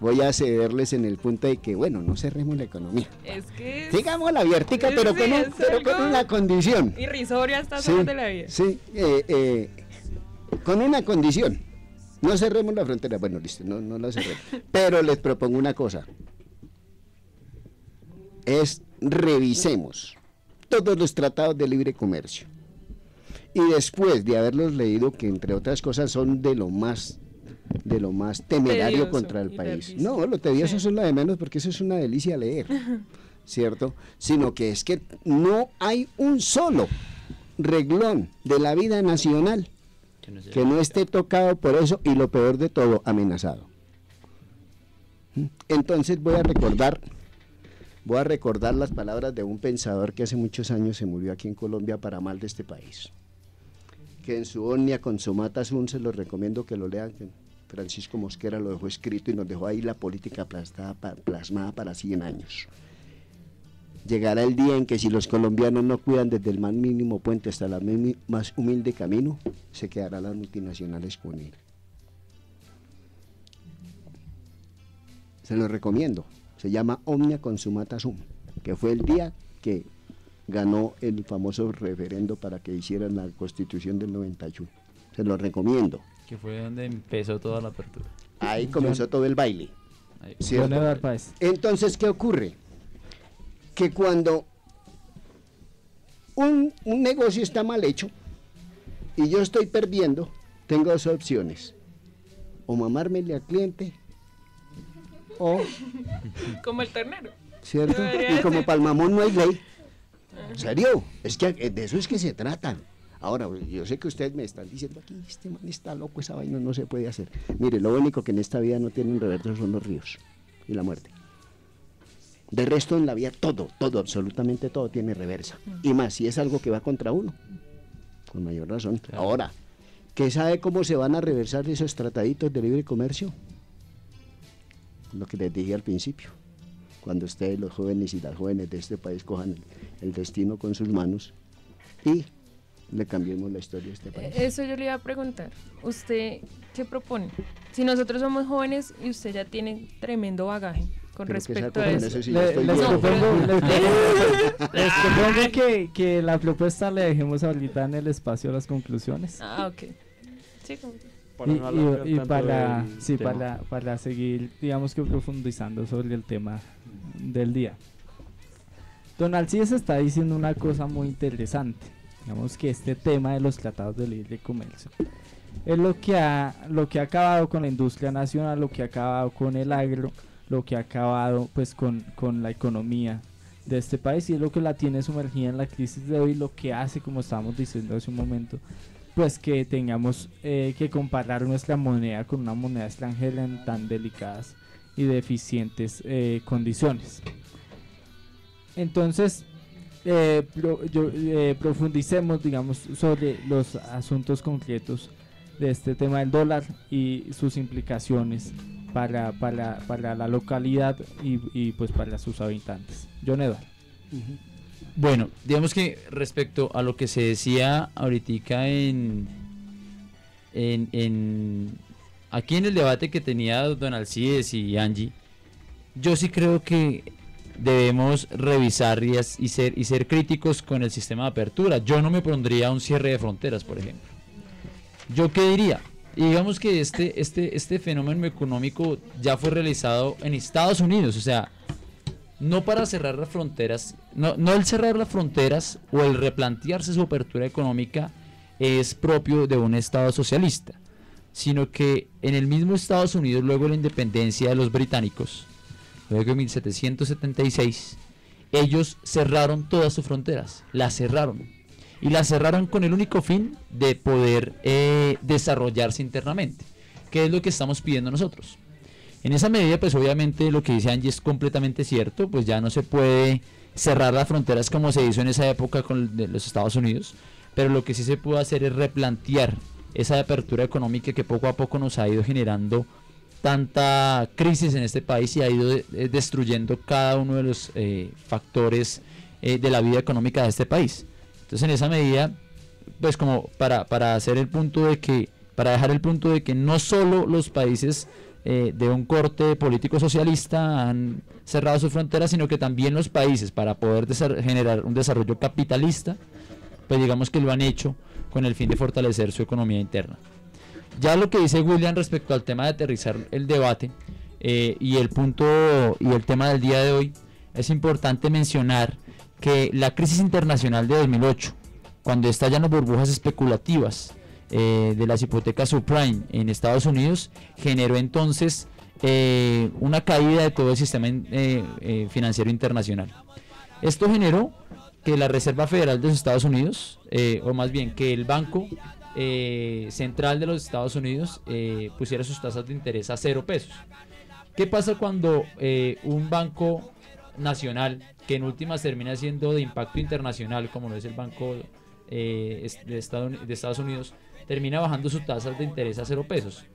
voy a cederles en el punto de que, bueno, no cerremos la economía. Es que digamos la abiertica, pero con una condición. Irrisoria hasta sí, de la vida. Sí, con una condición. No cerremos la frontera. Bueno, listo, no la cerremos. Pero les propongo una cosa. Revisemos todos los tratados de libre comercio. Y después de haberlos leído, que entre otras cosas son de lo más temerario tedioso contra el país. Larguísimo. No, lo tedioso es lo de menos, porque eso es una delicia leer, ¿cierto? Sino que es que no hay un solo reglón de la vida nacional que no esté tocado por eso, y lo peor de todo, amenazado. Entonces voy a recordar las palabras de un pensador que hace muchos años se murió aquí en Colombia para mal de este país. que en su Omnia Consumata Sum se los recomiendo que lo lean. Francisco Mosquera lo dejó escrito y nos dejó ahí la política plasmada para 100 años. Llegará el día en que si los colombianos no cuidan desde el más mínimo puente hasta el más humilde camino, se quedarán las multinacionales con él. Se lo recomiendo. Se llama Omnia Consumata Sum, que fue el día que ganó el famoso referendo para que hicieran la Constitución del 91. Se lo recomiendo. Que fue donde empezó toda la apertura. Ahí comenzó todo el baile. ¿Cierto? Entonces, ¿qué ocurre? Que cuando un negocio está mal hecho y yo estoy perdiendo, tengo dos opciones: o mamármele al cliente o... Como el ternero. ¿Cierto? Y como para el mamón no hay ley. ¿En serio? Es que de eso es que se trata. Ahora, yo sé que ustedes me están diciendo aquí, este man está loco, esa vaina no se puede hacer. Mire, lo único que en esta vida no tiene un reverso son los ríos y la muerte. De resto en la vida todo, absolutamente todo tiene reversa. Y más, si es algo que va contra uno, con mayor razón. Claro. Ahora, ¿qué sabe cómo se van a reversar esos trataditos de libre comercio? Lo que les dije al principio. Cuando ustedes, los jóvenes y las jóvenes de este país, cojan el destino con sus manos y le cambiemos la historia de este país. Eso yo le iba a preguntar. ¿Usted qué propone? Si nosotros somos jóvenes y usted ya tiene tremendo bagaje con respecto a eso. Les propongo que la propuesta le dejemos ahorita en el espacio a las conclusiones. Ok. Sí, para seguir, digamos que profundizando sobre el tema del día. Don Alcides está diciendo una cosa muy interesante. Digamos que este tema de los tratados de libre comercio es lo que ha acabado con la industria nacional, lo que ha acabado con el agro, lo que ha acabado pues con la economía de este país, y es lo que la tiene sumergida en la crisis de hoy, lo que hace, como estábamos diciendo hace un momento, pues que tengamos que comparar nuestra moneda con una moneda extranjera en tan delicadas y deficientes condiciones. Entonces, profundicemos, digamos, sobre los asuntos concretos de este tema del dólar y sus implicaciones para la localidad y pues para sus habitantes. John Eduardo. Bueno, digamos que respecto a lo que se decía ahorita aquí en el debate que tenía don Alcides y Angie, yo sí creo que debemos revisar y ser críticos con el sistema de apertura. Yo no me pondría un cierre de fronteras, por ejemplo. ¿Yo qué diría? Y digamos que este fenómeno económico ya fue realizado en Estados Unidos, o sea, no para cerrar las fronteras, no el cerrar las fronteras o el replantearse su apertura económica es propio de un Estado socialista, sino que en el mismo Estados Unidos, luego de la independencia de los británicos, luego de 1776, ellos cerraron todas sus fronteras, las cerraron, y las cerraron con el único fin de poder desarrollarse internamente, que es lo que estamos pidiendo nosotros. En esa medida, pues obviamente lo que dice Angie es completamente cierto, pues ya no se puede cerrar las fronteras como se hizo en esa época con los Estados Unidos, pero lo que sí se puede hacer es replantear esa apertura económica que poco a poco nos ha ido generando tanta crisis en este país y ha ido destruyendo cada uno de los factores de la vida económica de este país. Entonces, en esa medida, pues como para hacer el punto de que, para dejar el punto de que no solo los países de un corte político socialista han cerrado sus fronteras, sino que también los países, para poder generar un desarrollo capitalista, pues digamos que lo han hecho con el fin de fortalecer su economía interna. Ya lo que dice William respecto al tema de aterrizar el debate y el punto y el tema del día de hoy, es importante mencionar que la crisis internacional de 2008, cuando estallan las burbujas especulativas de las hipotecas subprime en Estados Unidos, generó entonces una caída de todo el sistema financiero internacional. Esto generó que la Reserva Federal de los Estados Unidos, o más bien que el Banco Central de los Estados Unidos pusiera sus tasas de interés a 0 pesos. ¿Qué pasa cuando un banco nacional, que en últimas termina siendo de impacto internacional, como lo es el Banco de Estados Unidos termina bajando su tasa de interés a 0 pesos.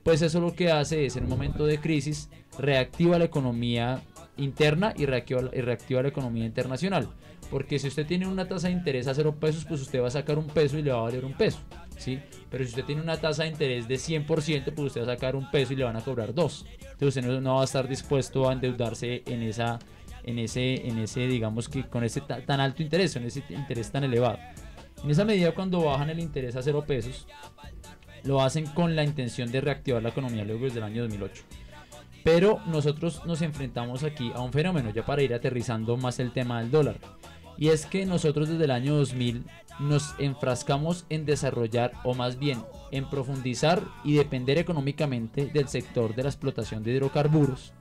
Pues eso lo que hace es, en un momento de crisis, reactiva la economía interna y reactiva la economía internacional. Porque si usted tiene una tasa de interés a 0 pesos, pues usted va a sacar 1 peso y le va a valer 1 peso, ¿sí? Pero si usted tiene una tasa de interés de 100%, pues usted va a sacar 1 peso y le van a cobrar 2. Entonces usted no va a estar dispuesto a endeudarse en ese digamos que con ese tan alto interés, en ese interés tan elevado. En esa medida, cuando bajan el interés a 0 pesos, lo hacen con la intención de reactivar la economía luego desde el año 2008. Pero nosotros nos enfrentamos aquí a un fenómeno, ya para ir aterrizando más el tema del dólar. Y es que nosotros desde el año 2000 nos enfrascamos en desarrollar, o más bien en profundizar y depender económicamente del sector de la explotación de hidrocarburos.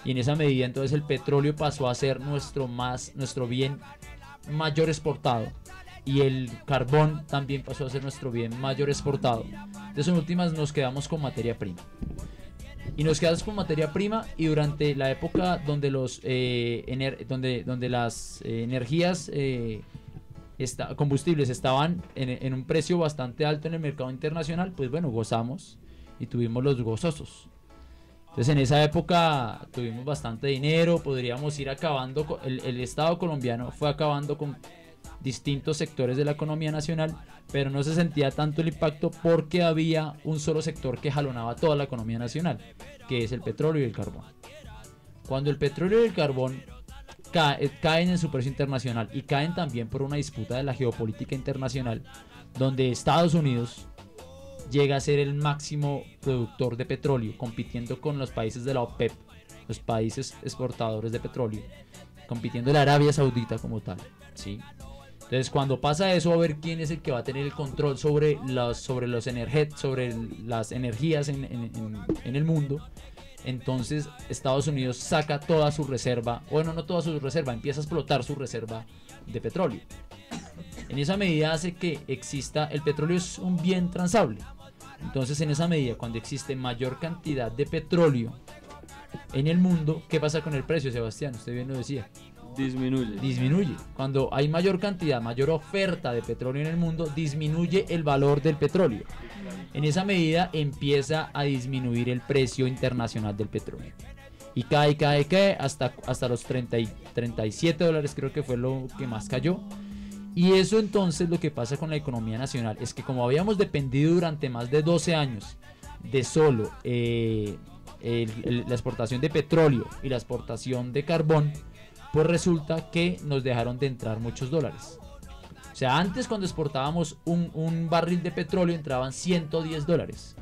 Y en esa medida entonces el petróleo pasó a ser nuestro bien mayor exportado. Y el carbón también pasó a ser nuestro bien mayor exportado. Entonces en últimas nos quedamos con materia prima. Y nos quedamos con materia prima, y durante la época donde las energías combustibles estaban en un precio bastante alto en el mercado internacional, pues bueno, gozamos y tuvimos los gozosos. Entonces en esa época tuvimos bastante dinero, podríamos ir acabando, el Estado colombiano fue acabando con distintos sectores de la economía nacional, pero no se sentía tanto el impacto porque había un solo sector que jalonaba toda la economía nacional, que es el petróleo y el carbón. Cuando el petróleo y el carbón caen en su precio internacional, y caen también por una disputa de la geopolítica internacional, donde Estados Unidos llega a ser el máximo productor de petróleo, compitiendo con los países de la OPEP, los países exportadores de petróleo, compitiendo la Arabia Saudita como tal, ¿sí? Entonces cuando pasa eso, a ver quién es el que va a tener el control sobre las energías en el mundo. Entonces Estados Unidos saca toda su reserva, bueno, no toda su reserva, empieza a explotar su reserva de petróleo. En esa medida hace que exista, el petróleo es un bien transable. Entonces en esa medida, cuando existe mayor cantidad de petróleo en el mundo, ¿qué pasa con el precio, Sebastián? Usted bien lo decía. Disminuye. Cuando hay mayor cantidad, mayor oferta de petróleo en el mundo, disminuye el valor del petróleo. En esa medida empieza a disminuir el precio internacional del petróleo. Y cae hasta los 37 dólares, creo que fue lo que más cayó. Y eso entonces, lo que pasa con la economía nacional es que, como habíamos dependido durante más de 12 años de solo la exportación de petróleo y la exportación de carbón, pues resulta que nos dejaron de entrar muchos dólares. O sea, antes, cuando exportábamos un barril de petróleo, entraban 110 dólares.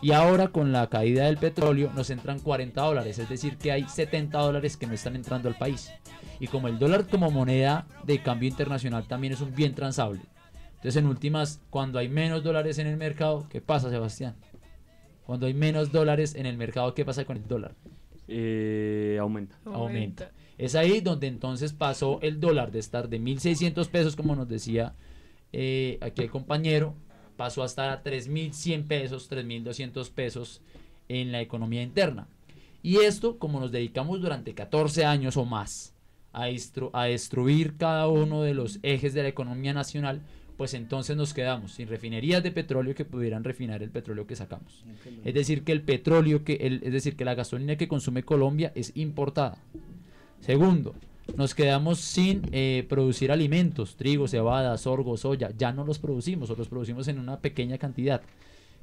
Y ahora, con la caída del petróleo, nos entran 40 dólares. Es decir, que hay 70 dólares que no están entrando al país. Y como el dólar como moneda de cambio internacional también es un bien transable, entonces en últimas, cuando hay menos dólares en el mercado, ¿qué pasa, Sebastián? Cuando hay menos dólares en el mercado, ¿qué pasa con el dólar? Aumenta. Es ahí donde entonces pasó el dólar de estar de 1.600 pesos, como nos decía aquí el compañero, pasó a estar a 3.100 pesos, 3.200 pesos en la economía interna. Y esto, como nos dedicamos durante 14 años o más a destruir cada uno de los ejes de la economía nacional, pues entonces nos quedamos sin refinerías de petróleo que pudieran refinar el petróleo que sacamos. Es decir, que el petróleo, es decir, que la gasolina que consume Colombia es importada. Segundo, nos quedamos sin producir alimentos, trigo, cebada, sorgo, soya. Ya no los producimos, o los producimos en una pequeña cantidad.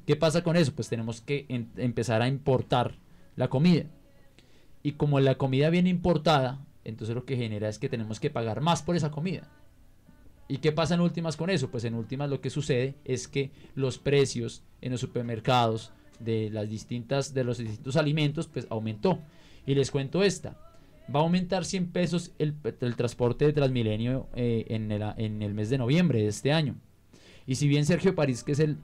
¿Qué pasa con eso? Pues tenemos que empezar a importar la comida. Y como la comida viene importada, entonces lo que genera es que tenemos que pagar más por esa comida. ¿Y qué pasa en últimas con eso? Pues en últimas lo que sucede es que los precios en los supermercados de los distintos alimentos pues aumentó. Y les cuento esta. Va a aumentar 100 pesos el transporte de Transmilenio en el mes de noviembre de este año. Y si bien Sergio París, que es el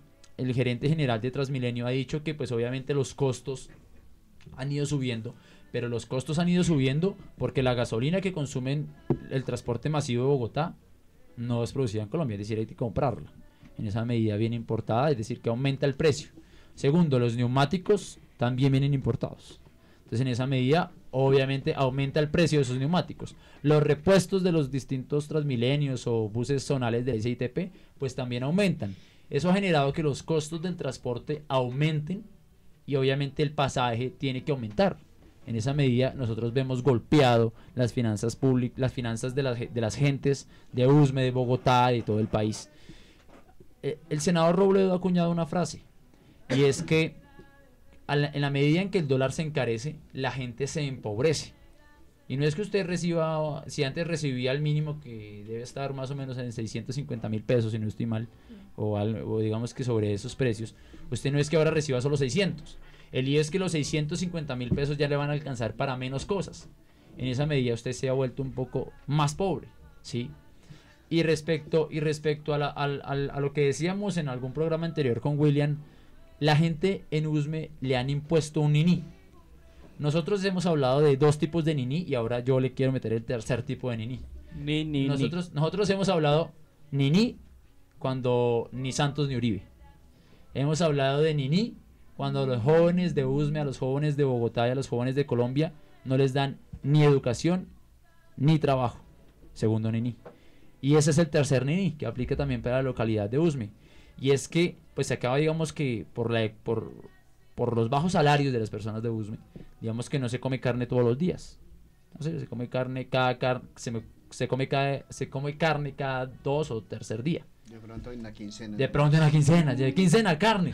gerente general de Transmilenio, ha dicho que pues obviamente los costos han ido subiendo, pero los costos han ido subiendo porque la gasolina que consumen el transporte masivo de Bogotá no es producida en Colombia, es decir, hay que comprarla. En esa medida viene importada, es decir, que aumenta el precio. Segundo, los neumáticos también vienen importados. Entonces, en esa medida obviamente aumenta el precio de esos neumáticos. Los repuestos de los distintos Transmilenios o buses zonales de SITP pues también aumentan. Eso ha generado que los costos del transporte aumenten y obviamente el pasaje tiene que aumentar. En esa medida nosotros vemos golpeado las finanzas públicas, las finanzas de las gentes de Usme, de Bogotá, de todo el país. El senador Robledo ha acuñado una frase y es que en la medida en que el dólar se encarece, la gente se empobrece. Y no es que usted reciba, si antes recibía el mínimo que debe estar más o menos en 650.000 pesos, si no estoy mal, o digamos que sobre esos precios, usted no es que ahora reciba solo 600. El lío es que los 650.000 pesos ya le van a alcanzar para menos cosas. En esa medida usted se ha vuelto un poco más pobre, ¿sí? Y respecto a lo que decíamos en algún programa anterior con William, la gente en Usme le han impuesto un niní. Nosotros hemos hablado de 2 tipos de niní y ahora yo le quiero meter el tercer tipo de niní. Nosotros hemos hablado niní cuando ni Santos ni Uribe. Hemos hablado de niní cuando a los jóvenes de Usme, a los jóvenes de Bogotá y a los jóvenes de Colombia no les dan ni educación ni trabajo. Segundo niní. Y ese es el tercer niní que aplica también para la localidad de Usme. Y es que pues se acaba, digamos que por los bajos salarios de las personas de Usme, digamos que no se come carne todos los días. No sé, se come carne se come carne cada 2 o tercer día. De pronto en la quincena. De quincena carne.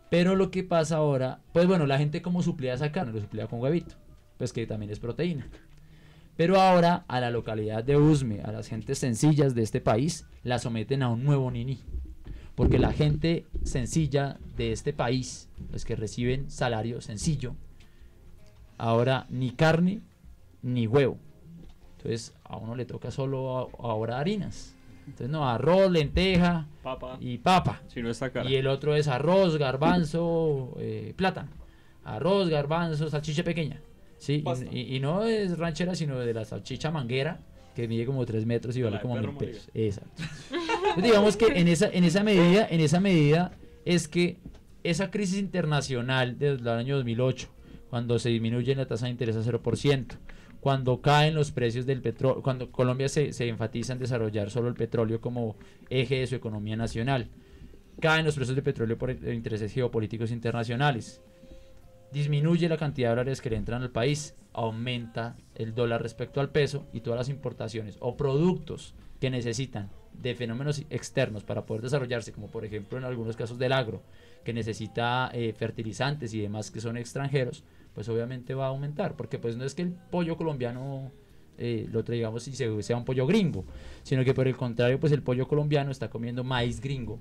Pero lo que pasa ahora, pues bueno, la gente como suplía esa carne, lo suplía con huevito, pues que también es proteína. Pero ahora a la localidad de Usme, a las gentes sencillas de este país, la someten a un nuevo niní. Porque la gente sencilla de este país, los que reciben salario sencillo, ahora ni carne ni huevo. Entonces a uno le toca solo ahora harinas. Entonces no, arroz, lenteja y papa. Si no está cara. Y el otro es arroz, garbanzo, plátano. Arroz, garbanzo, salchicha pequeña. ¿Sí? Y no es ranchera, sino de la salchicha manguera, que mide como 3 metros y vale como 1.000 pesos. Exacto. Entonces, digamos que en esa medida es que esa crisis internacional desde el año 2008, cuando se disminuye la tasa de interés a 0%, cuando caen los precios del petróleo, cuando Colombia se enfatiza en desarrollar solo el petróleo como eje de su economía nacional, caen los precios del petróleo por intereses geopolíticos internacionales, disminuye la cantidad de dólares que le entran al país, aumenta el dólar respecto al peso y todas las importaciones o productos que necesitan de fenómenos externos para poder desarrollarse, como por ejemplo en algunos casos del agro, que necesita fertilizantes y demás que son extranjeros, pues obviamente va a aumentar, porque pues no es que el pollo colombiano lo traigamos y sea un pollo gringo, sino que por el contrario, pues el pollo colombiano está comiendo maíz gringo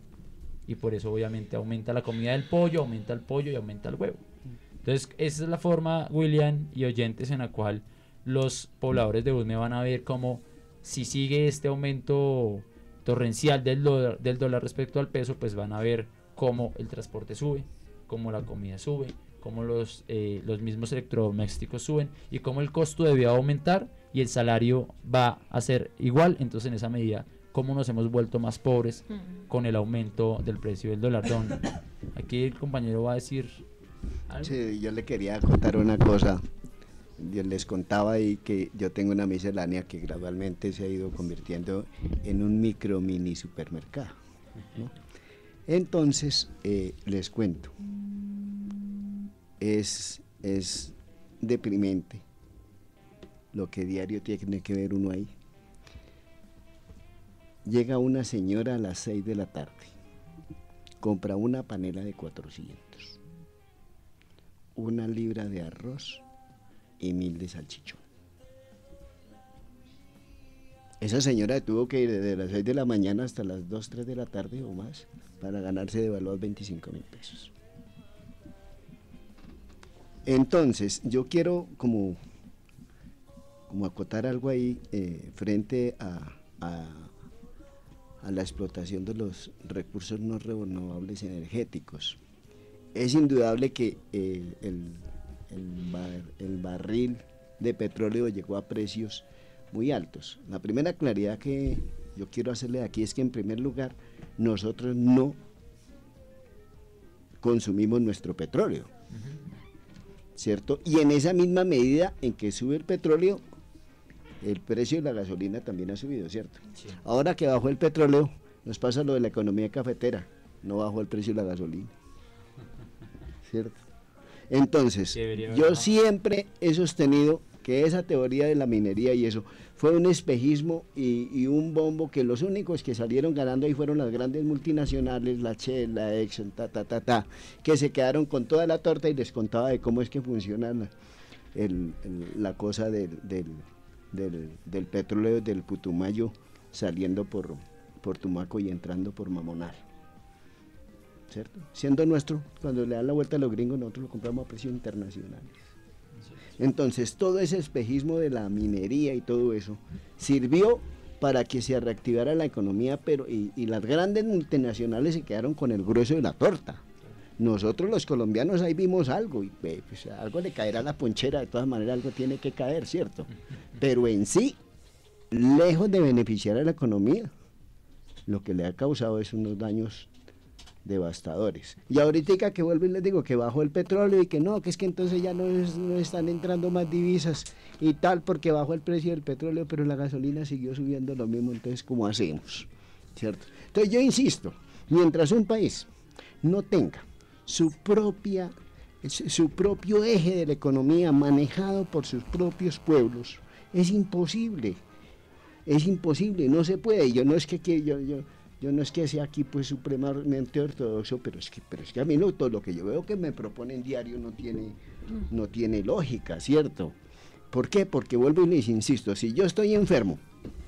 y por eso obviamente aumenta la comida del pollo, aumenta el pollo y aumenta el huevo. Entonces esa es la forma, William y oyentes, en la cual los pobladores de Usme van a ver cómo si sigue este aumento torrencial del dólar respecto al peso, pues van a ver cómo el transporte sube, cómo la comida sube, cómo los mismos electrodomésticos suben y cómo el costo debe aumentar y el salario va a ser igual. Entonces en esa medida, cómo nos hemos vuelto más pobres con el aumento del precio del dólar. Aquí el compañero va a decir algo. Sí, yo le quería contar una cosa. Yo les contaba ahí que yo tengo una miscelánea que gradualmente se ha ido convirtiendo en un mini supermercado, ¿no? Entonces, les cuento, es deprimente lo que diario tiene que ver uno ahí. Llega una señora a las 6 de la tarde, compra una panela de 400, una libra de arroz y 1000 de salchichón. Esa señora tuvo que ir desde las 6 de la mañana hasta las 2, 3 de la tarde o más para ganarse de valor 25.000 pesos. Entonces, yo quiero como acotar algo ahí frente a la explotación de los recursos no renovables energéticos. Es indudable que el barril de petróleo llegó a precios muy altos. La primera claridad que yo quiero hacerle aquí es que, en primer lugar, nosotros no consumimos nuestro petróleo. ¿cierto? Y en esa misma medida en que sube el petróleo, el precio de la gasolina también ha subido, ¿cierto? Sí. Ahora que bajó el petróleo, nos pasa lo de la economía cafetera, no bajó el precio de la gasolina, ¿cierto? Entonces, yo siempre he sostenido que esa teoría de la minería y eso fue un espejismo y un bombo, que los únicos que salieron ganando ahí fueron las grandes multinacionales, la Shell, la Exxon, que se quedaron con toda la torta y les contaba de cómo es que funciona la cosa del petróleo del Putumayo saliendo por Tumaco y entrando por Mamonal, ¿cierto? Siendo nuestro, cuando le dan la vuelta a los gringos, nosotros lo compramos a precios internacionales. Entonces todo ese espejismo de la minería y todo eso sirvió para que se reactivara la economía, pero y las grandes multinacionales se quedaron con el grueso de la torta. Nosotros los colombianos ahí vimos algo, y pues algo le caerá a la ponchera, de todas maneras algo tiene que caer, ¿cierto? Pero en sí, lejos de beneficiar a la economía, lo que le ha causado es unos daños devastadores. Y ahorita que vuelvo y les digo que bajó el petróleo y que no, que es que entonces ya no están entrando más divisas y tal, porque bajó el precio del petróleo, pero la gasolina siguió subiendo lo mismo, entonces ¿cómo hacemos? ¿Cierto? Entonces yo insisto, mientras un país no tenga su propio eje de la economía manejado por sus propios pueblos, es imposible, no se puede. Yo no es que no es que sea aquí pues supremamente ortodoxo, pero es que a mí todo lo que yo veo que me proponen diario no tiene lógica, ¿cierto? ¿Por qué? Porque vuelvo y les insisto, si yo estoy enfermo,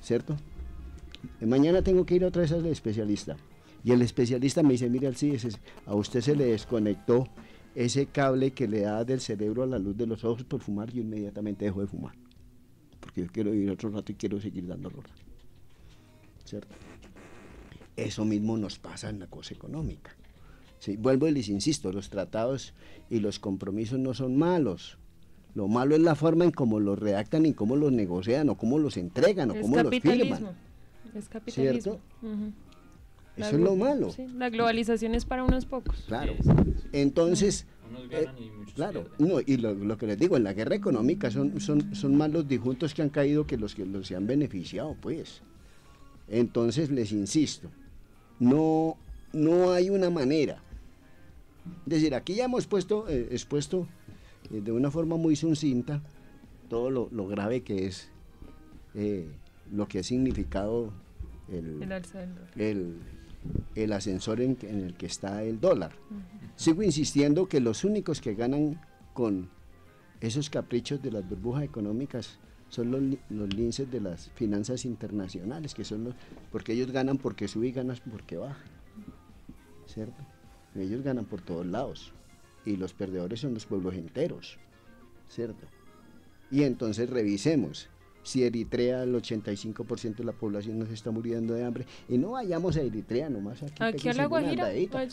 ¿cierto? Mañana tengo que ir otra vez al especialista, y el especialista me dice, mira, sí, a usted se le desconectó ese cable que le da del cerebro a la luz de los ojos por fumar, yo inmediatamente dejo de fumar, porque yo quiero vivir otro rato y quiero seguir dando rola, ¿cierto? Eso mismo nos pasa en la cosa económica. Sí, vuelvo y les insisto, los tratados y los compromisos no son malos. Lo malo es la forma en cómo los redactan y cómo los negocian o cómo los entregan o cómo los firman. Es capitalismo. ¿Cierto? Eso es lo malo. Sí, la globalización es para unos pocos. Claro. Entonces, unos ganan y muchos claro, pierden. no, y lo que les digo, en la guerra económica son más los disjuntos que han caído que los se han beneficiado, pues. Entonces, les insisto, no hay una manera. Es decir, aquí ya hemos expuesto de una forma muy sucinta todo lo grave que es lo que ha significado el ascensor en el que está el dólar. Sigo insistiendo que los únicos que ganan con esos caprichos de las burbujas económicas son los linces de las finanzas internacionales, que son porque ellos ganan porque sube y ganan porque baja, ¿cierto? Ellos ganan por todos lados y los perdedores son los pueblos enteros, ¿cierto? Y entonces revisemos si Eritrea, el 85% de la población nos está muriendo de hambre, y no vayamos a Eritrea nomás aquí a La Guajira,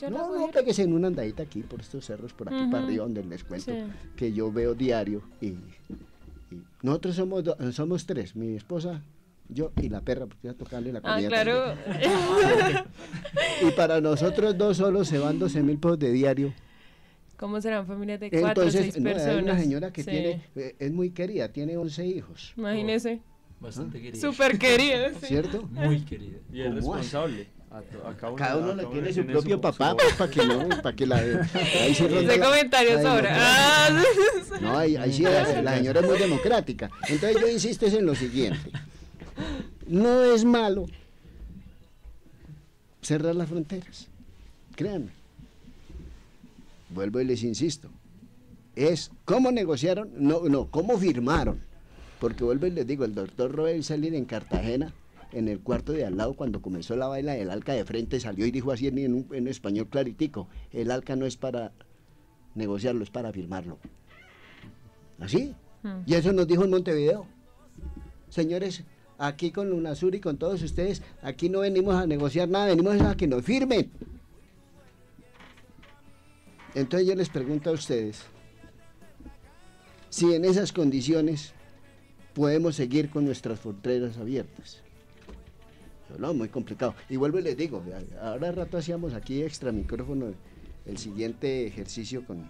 no, péguese en una andadita aquí por estos cerros, por aquí para arriba, donde les cuento, que yo veo diario, y nosotros somos tres, mi esposa, yo y la perra, porque voy a tocarle la comida. Claro. Y para nosotros dos solos se van 12.000 pesos de diario. ¿Cómo serán familias de 4 o 6 personas? Hay una señora que tiene, es muy querida, tiene 11 hijos. Imagínese. Bastante querida. Súper querida, sí. ¿Cierto? Muy querida. Y es responsable. Cada uno le tiene su propio papá, pues, para que la ahí se ese comentario sobra. No, ahí sí la señora es muy democrática. Entonces yo insisto en lo siguiente. No es malo cerrar las fronteras, créanme. Vuelvo y les insisto, es cómo negociaron, no, cómo firmaron, porque vuelvo y les digo, el doctor Robert Salir en Cartagena, en el cuarto de al lado, cuando comenzó la vaina del ALCA de frente, salió y dijo así en español claritico, el ALCA no es para negociarlo, es para firmarlo. ¿Así? Y eso nos dijo en Montevideo. Señores, aquí con UNASUR y con todos ustedes, aquí no venimos a negociar nada, venimos a que nos firmen. Entonces yo les pregunto a ustedes, si en esas condiciones podemos seguir con nuestras fronteras abiertas. No, muy complicado. Y vuelvo y les digo, ahora al rato hacíamos aquí extra micrófono el siguiente ejercicio con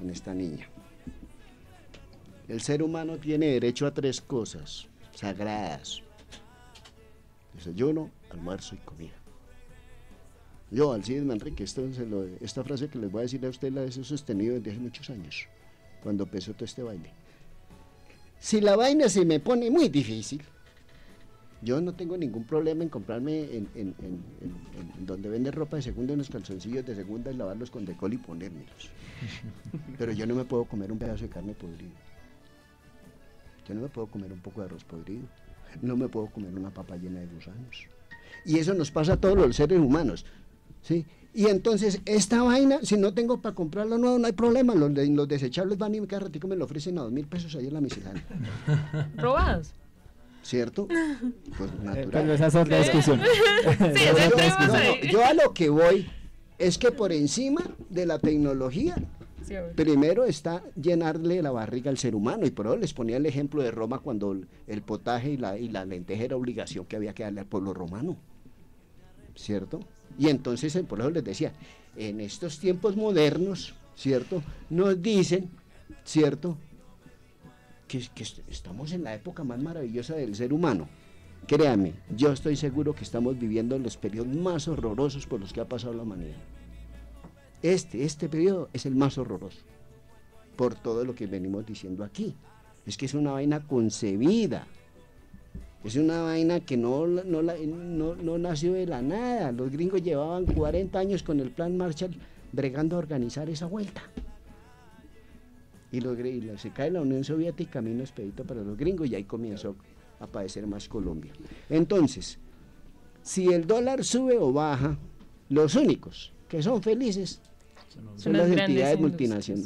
esta niña. El ser humano tiene derecho a 3 cosas sagradas: desayuno, almuerzo y comida. Yo, Alcides Manrique, esta frase que les voy a decir a usted la he sostenido desde hace muchos años, cuando empezó todo este baile. Si la vaina se me pone muy difícil, yo no tengo ningún problema en comprarme en donde venden ropa de segunda unos calzoncillos de segunda y lavarlos con decol y ponérmelos. Pero yo no me puedo comer un pedazo de carne podrido. Yo no me puedo comer un poco de arroz podrido. No me puedo comer una papa llena de gusanos. Y eso nos pasa a todos los seres humanos, ¿sí? Y entonces, esta vaina, si no tengo para comprarlo nuevo, no hay problema. Los desechables van y cada ratico me lo ofrecen a 2.000 pesos ahí en la miscelánea. ¿Robados? ¿Cierto? Pues natural. Pero esa es otra discusión. Sí, yo a lo que voy es que por encima de la tecnología, primero está llenarle la barriga al ser humano, y por eso les ponía el ejemplo de Roma cuando el potaje y la lenteja era obligación que había que darle al pueblo romano, ¿cierto? Y entonces por eso les decía, en estos tiempos modernos, ¿cierto? Nos dicen, ¿cierto?, que estamos en la época más maravillosa del ser humano. Créanme, yo estoy seguro que estamos viviendo los periodos más horrorosos por los que ha pasado la humanidad. Este periodo es el más horroroso, por todo lo que venimos diciendo aquí. Es que es una vaina concebida, es una vaina que no nació de la nada. Los gringos llevaban 40 años con el plan Marshall bregando a organizar esa vuelta. Y se cae la Unión Soviética, camino expedito para los gringos, y ahí comenzó a padecer más Colombia. Entonces, si el dólar sube o baja, los únicos que son felices son las entidades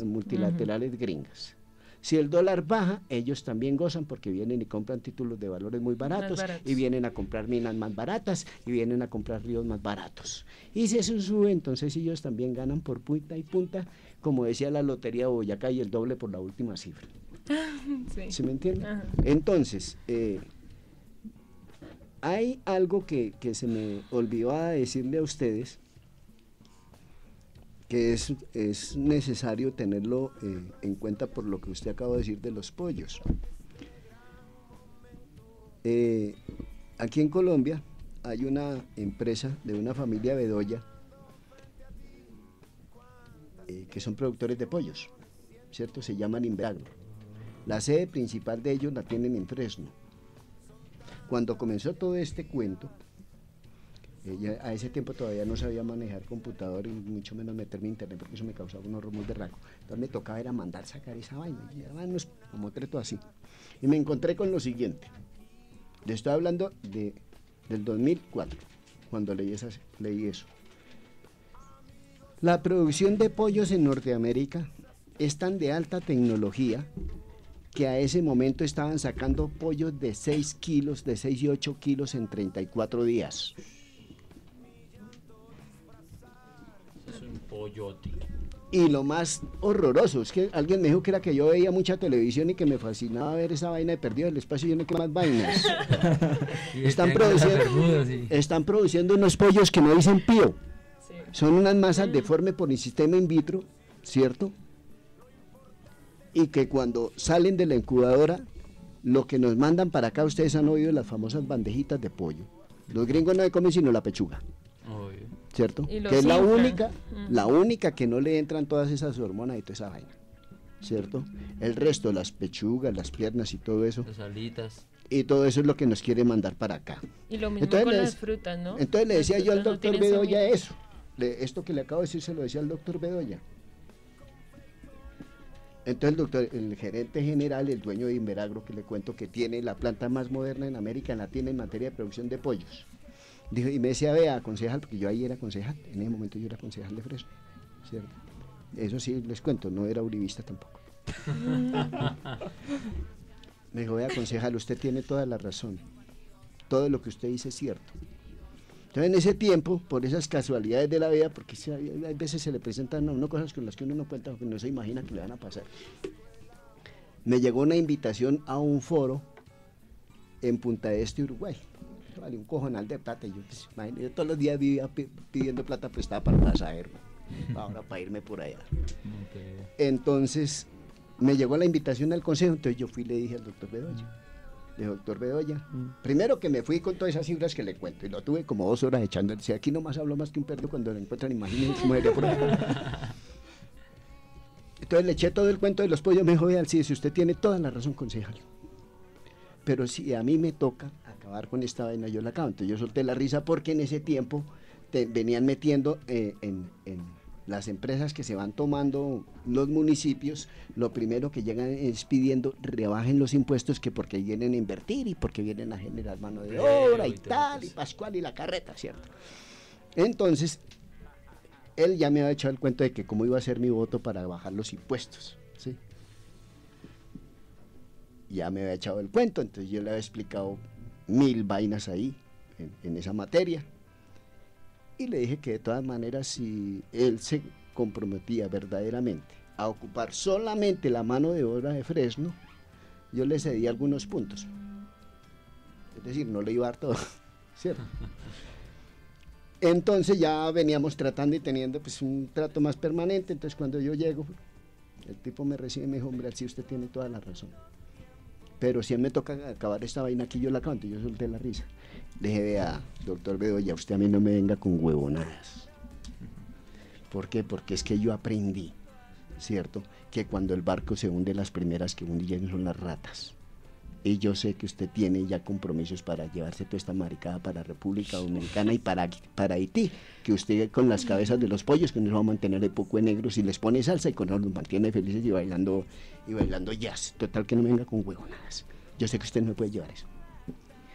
multilaterales gringas. Si el dólar baja, ellos también gozan porque vienen y compran títulos de valores muy baratos, y vienen a comprar minas más baratas, y vienen a comprar ríos más baratos. Y si eso sube, entonces ellos también ganan por punta y punta, como decía la Lotería de Boyacá, y el doble por la última cifra. Sí. ¿Sí me entiende? Ajá. Entonces, hay algo que se me olvidó a decirle a ustedes, que es necesario tenerlo en cuenta por lo que usted acaba de decir de los pollos. Aquí en Colombia hay una empresa de una familia Bedoya que son productores de pollos, ¿cierto? Se llaman Inveragro. La sede principal de ellos la tienen en Fresno. Cuando comenzó todo este cuento, a ese tiempo todavía no sabía manejar computador y mucho menos meterme en internet, porque eso me causaba un horror muy berraco. Entonces me tocaba era mandar sacar esa vaina, y unos como treto así. Y me encontré con lo siguiente. Le estoy hablando del 2004, cuando leí eso. La producción de pollos en Norteamérica es tan de alta tecnología que a ese momento estaban sacando pollos de 6 kilos, de 6 y 8 kilos en 34 días. Es un pollote. Y lo más horroroso es que alguien me dijo que era que yo veía mucha televisión y que me fascinaba ver esa vaina de Perdido del Espacio, y yo no quiero más vainas. Están produciendo unos pollos que no dicen pío. Sí. Son unas masas deformes por el sistema in vitro, ¿cierto? Y que cuando salen de la incubadora, lo que nos mandan para acá, ustedes han oído las famosas bandejitas de pollo. Los gringos no se comen sino la pechuga. ¿Cierto? Que es la única que no le entran todas esas hormonas y toda esa vaina, ¿cierto? El resto, las pechugas, las piernas y todo eso, las alitas, y todo eso es lo que nos quiere mandar para acá. Y lo mismo entonces con las frutas, ¿no? Entonces le decía yo al doctor Bedoya eso, esto que le acabo de decir se lo decía al doctor Bedoya. Entonces el gerente general, el dueño de Inveragro, que le cuento que tiene la planta más moderna en América, la tiene en materia de producción de pollos. Dijo, y me decía, vea, concejal, porque yo ahí era concejal, en ese momento yo era concejal de Fresno, ¿cierto? Eso sí les cuento, no era uribista tampoco. Me dijo, vea, concejal, usted tiene toda la razón, todo lo que usted dice es cierto. Entonces en ese tiempo, por esas casualidades de la vida, porque a veces se le presentan a uno cosas con las que uno no cuenta, porque no se imagina que le van a pasar, me llegó una invitación a un foro en Punta Este, Uruguay. Vale, un cojonal de plata, y yo, pues, imagínate, yo todos los días vivía pidiendo plata prestada para el pasaje, ahora para irme por allá. Entonces me llegó la invitación al consejo, entonces yo fui y le dije al doctor Bedoya. Le dije, doctor Bedoya, primero que me fui con todas esas cifras que le cuento, y lo tuve como 2 horas echando. Decía, aquí nomás hablo más que un perro cuando lo encuentran, imagínense cómo sería por ahí. Entonces le eché todo el cuento de los pollos, me dijo, vean, sí, si usted tiene toda la razón, concejal. Pero si a mí me toca acabar con esta vaina, yo la acabo. Entonces yo solté la risa porque en ese tiempo venían metiendo en las empresas que se van tomando los municipios, lo primero que llegan es pidiendo rebajen los impuestos, que porque vienen a invertir y porque vienen a generar mano de obra y tal, y Pascual y la carreta, ¿cierto? Entonces, él ya me había echado el cuento de que cómo iba a ser mi voto para bajar los impuestos, ¿sí? Ya me había echado el cuento, entonces yo le había explicado 1000 vainas ahí, en esa materia. Y le dije que de todas maneras, si él se comprometía verdaderamente a ocupar solamente la mano de obra de Fresno, yo le cedí algunos puntos. Es decir, no le iba a dar todo, ¿cierto? Entonces ya veníamos tratando y teniendo pues un trato más permanente. Entonces cuando yo llego, el tipo me recibe y me dijo, hombre, así usted tiene toda la razón. Pero si a mí me toca acabar esta vaina aquí, yo la acabo. Yo solté la risa. Le dije, vea, doctor Bedoya, usted a mí no me venga con huevonadas. ¿Por qué? Porque es que yo aprendí, ¿cierto? Que cuando el barco se hunde, las primeras que hunden son las ratas. Y yo sé que usted tiene ya compromisos para llevarse toda esta maricada para República Dominicana y para Haití, que usted con las cabezas de los pollos, que nos va a mantener de poco de negros y les pone salsa y con eso los mantiene felices y bailando jazz. Total, que no me venga con huevonadas. Yo sé que usted no me puede llevar eso.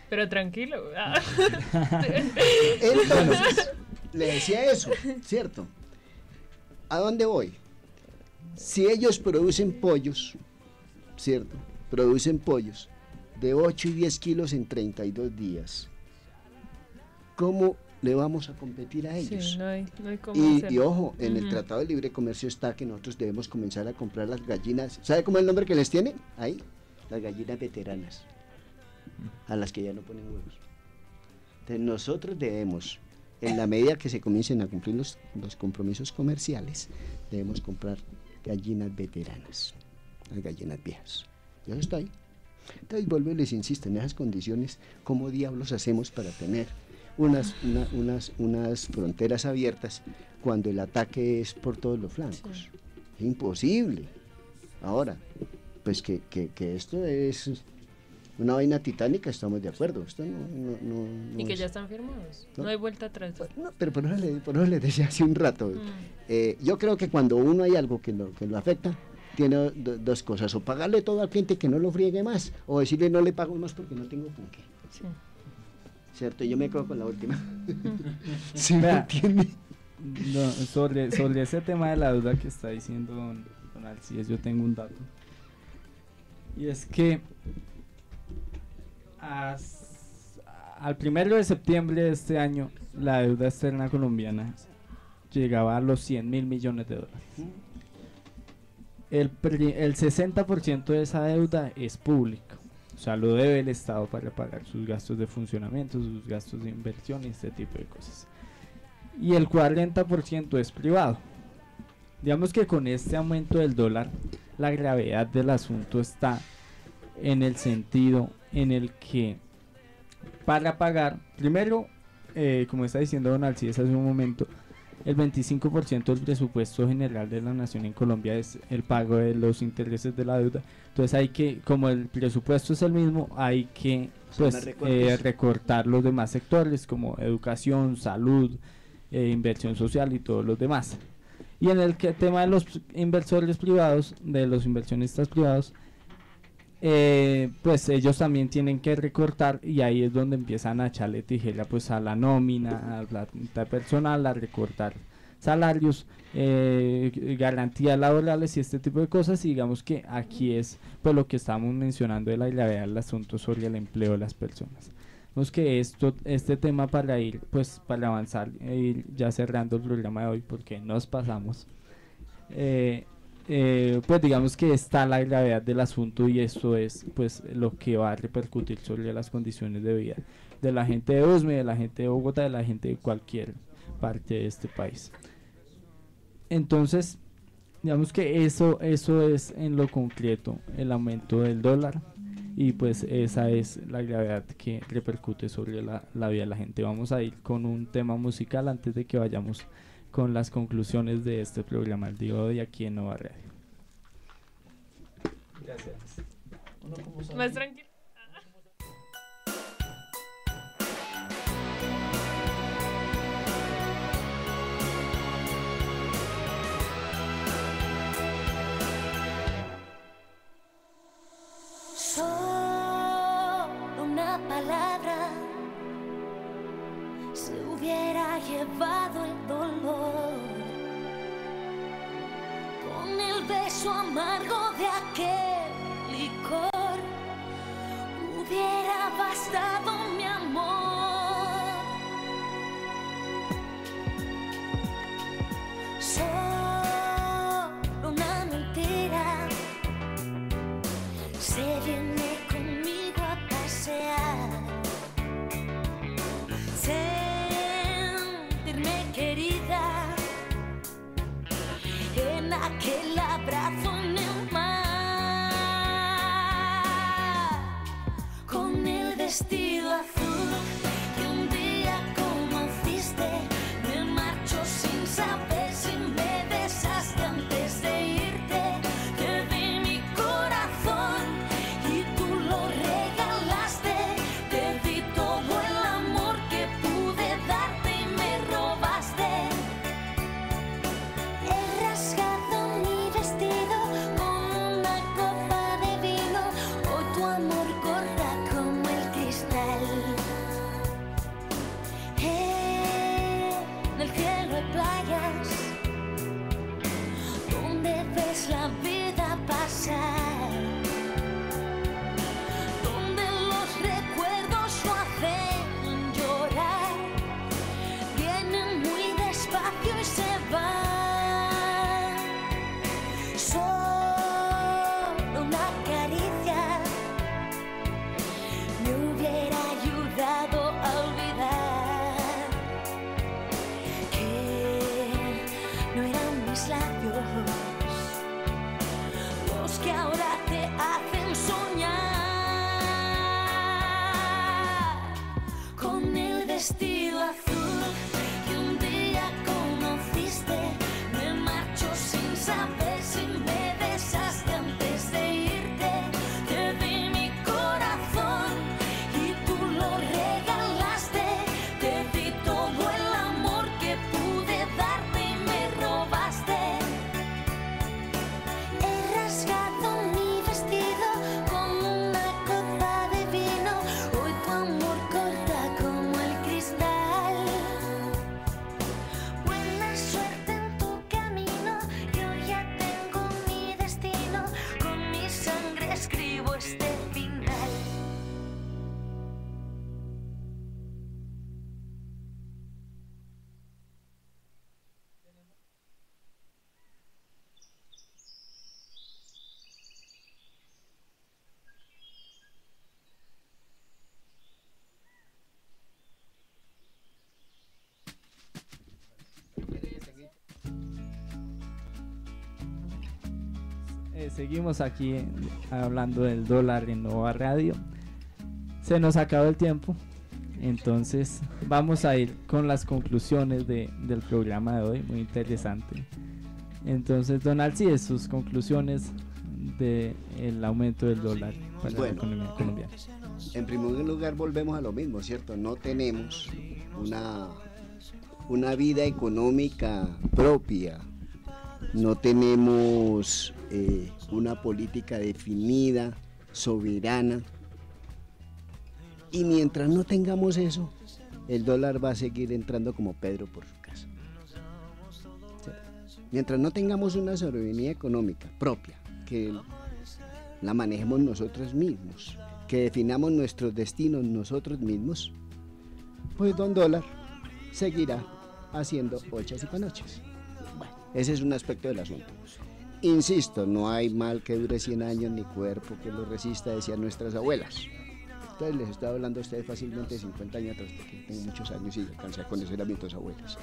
Pero tranquilo. Entonces, le decía eso, ¿cierto? ¿A dónde voy? Si ellos producen pollos, ¿cierto? Producen pollos de 8 y 10 kilos en 32 días. ¿Cómo le vamos a competir a ellos? Sí, no hay cómo y hacerlo. ojo, en el Tratado de Libre Comercio está que nosotros debemos comenzar a comprar las gallinas. ¿Sabe cómo es el nombre que les tienen? Ahí, las gallinas veteranas, a las que ya no ponen huevos. Entonces nosotros debemos, en la medida que se comiencen a cumplir los compromisos comerciales, debemos comprar gallinas veteranas, las gallinas viejas. Ya está ahí. Entonces vuelvo y les insisto, en esas condiciones, ¿cómo diablos hacemos para tener unas fronteras abiertas cuando el ataque es por todos los flancos? Sí. Es imposible. Ahora, pues que esto es una vaina titánica, estamos de acuerdo. Esto no y que ya están firmados, no hay vuelta atrás. No, pero por eso les decía hace un rato. Yo creo que cuando uno hay algo que lo afecta, tiene dos cosas: o pagarle todo al cliente que no lo friegue más, o decirle no le pago más porque no tengo con qué. Sí. ¿Cierto? Yo me quedo con la última. ¿Sí me entiende? No, sobre ese tema de la deuda que está diciendo don Alcides, yo tengo un dato. Y es que al 1 de septiembre de este año, la deuda externa colombiana llegaba a los 100.000 millones de dólares. El 60% de esa deuda es pública, o sea, lo debe el Estado para pagar sus gastos de funcionamiento, sus gastos de inversión y este tipo de cosas. Y el 40% es privado. Digamos que con este aumento del dólar, la gravedad del asunto está en el sentido en el que para pagar, primero, como está diciendo don Alcides hace un momento, el 25% del presupuesto general de la nación en Colombia es el pago de los intereses de la deuda. Entonces hay que, como el presupuesto es el mismo, hay que pues, recortar los demás sectores como educación, salud, inversión social y todos los demás. Y en el tema de los inversores privados, de los inversionistas privados, pues ellos también tienen que recortar, y ahí es donde empiezan a echarle tijera pues a la nómina, a la mitad personal, a recortar salarios, garantías laborales y este tipo de cosas. Y digamos que aquí es pues lo que estamos mencionando de la gravedad del asunto sobre el empleo de las personas. Vemos que este tema, para ir pues para avanzar e ir ya cerrando el programa de hoy porque nos pasamos, pues digamos que está la gravedad del asunto, y esto es pues lo que va a repercutir sobre las condiciones de vida de la gente de Usme, de la gente de Bogotá, de la gente de cualquier parte de este país. Entonces, Digamos que eso es en lo concreto el aumento del dólar, y pues esa es la gravedad que repercute sobre la vida de la gente. Vamos a ir con un tema musical antes de que vayamos con las conclusiones de este programa el día de hoy aquí en Nova Radio. Gracias. Más tranquilo. Solo una palabra se hubiera llevado el dolor, con el beso amargo de aquel licor hubiera bastado mi amor. Solo una mentira se viene conmigo a pasear, sentirme querida en aquel abrazo en el mar, con el vestido azul que un día conociste. Me marcho sin saber si me besaste antes de irte. Te di mi corazón y tú lo regalaste. Te di todo el amor que pude darte y me robaste. He rasgado mi vestido con una copa de vino. Hoy tu amor corta como el cristal. En el cielo hay playas donde ves la vida pasar, donde los recuerdos no hacen llorar, vienen muy despacio y se van. Solo una caricia me hubiera ayudado a olvidar que no eran mis labios los que ahora te hacen soñar, con el vestido azul que un día conociste. Me marcho sin saber si me besaste antes de irte. Te di mi corazón y tú lo regalaste. Te di todo el amor que pude darte y me robaste. He rasgado mi vestido con una copa de vino. Hoy tu amor corta como el cristal. Buena suerte en tu camino. Yo ya tengo mi destino. Con mi sangre escribo este final. Seguimos aquí hablando del dólar en Nova Radio. Se nos acabó el tiempo, entonces vamos a ir con las conclusiones del programa de hoy, muy interesante. Entonces, don Alcides, sus conclusiones del aumento del dólar para la economía colombiana. En primer lugar, volvemos a lo mismo, ¿cierto? No tenemos una vida económica propia, no tenemos una política definida, soberana, y mientras no tengamos eso, el dólar va a seguir entrando como Pedro por su casa. ¿Cierto? Mientras no tengamos una soberanía económica propia, que la manejemos nosotros mismos, que definamos nuestros destinos nosotros mismos, pues don dólar seguirá haciendo olchas y panochas. Bueno, ese es un aspecto del asunto. Insisto, no hay mal que dure 100 años ni cuerpo que lo resista, decían nuestras abuelas. Entonces les estaba hablando a ustedes fácilmente de 50 años atrás, porque tengo muchos años y alcancé a conocer a mis dos abuelas.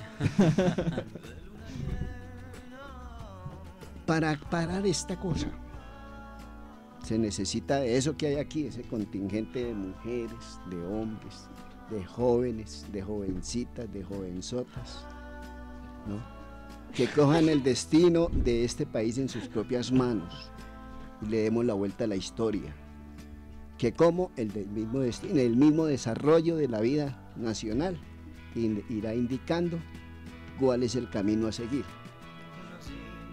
para parar esta cosa, se necesita de eso que hay aquí, ese contingente de mujeres, de hombres, de jóvenes, de jovencitas, de jovenzotas, ¿no? Que cojan el destino de este país en sus propias manos y le demos la vuelta a la historia. Que como el del mismo destino, el mismo desarrollo de la vida nacional irá indicando cuál es el camino a seguir.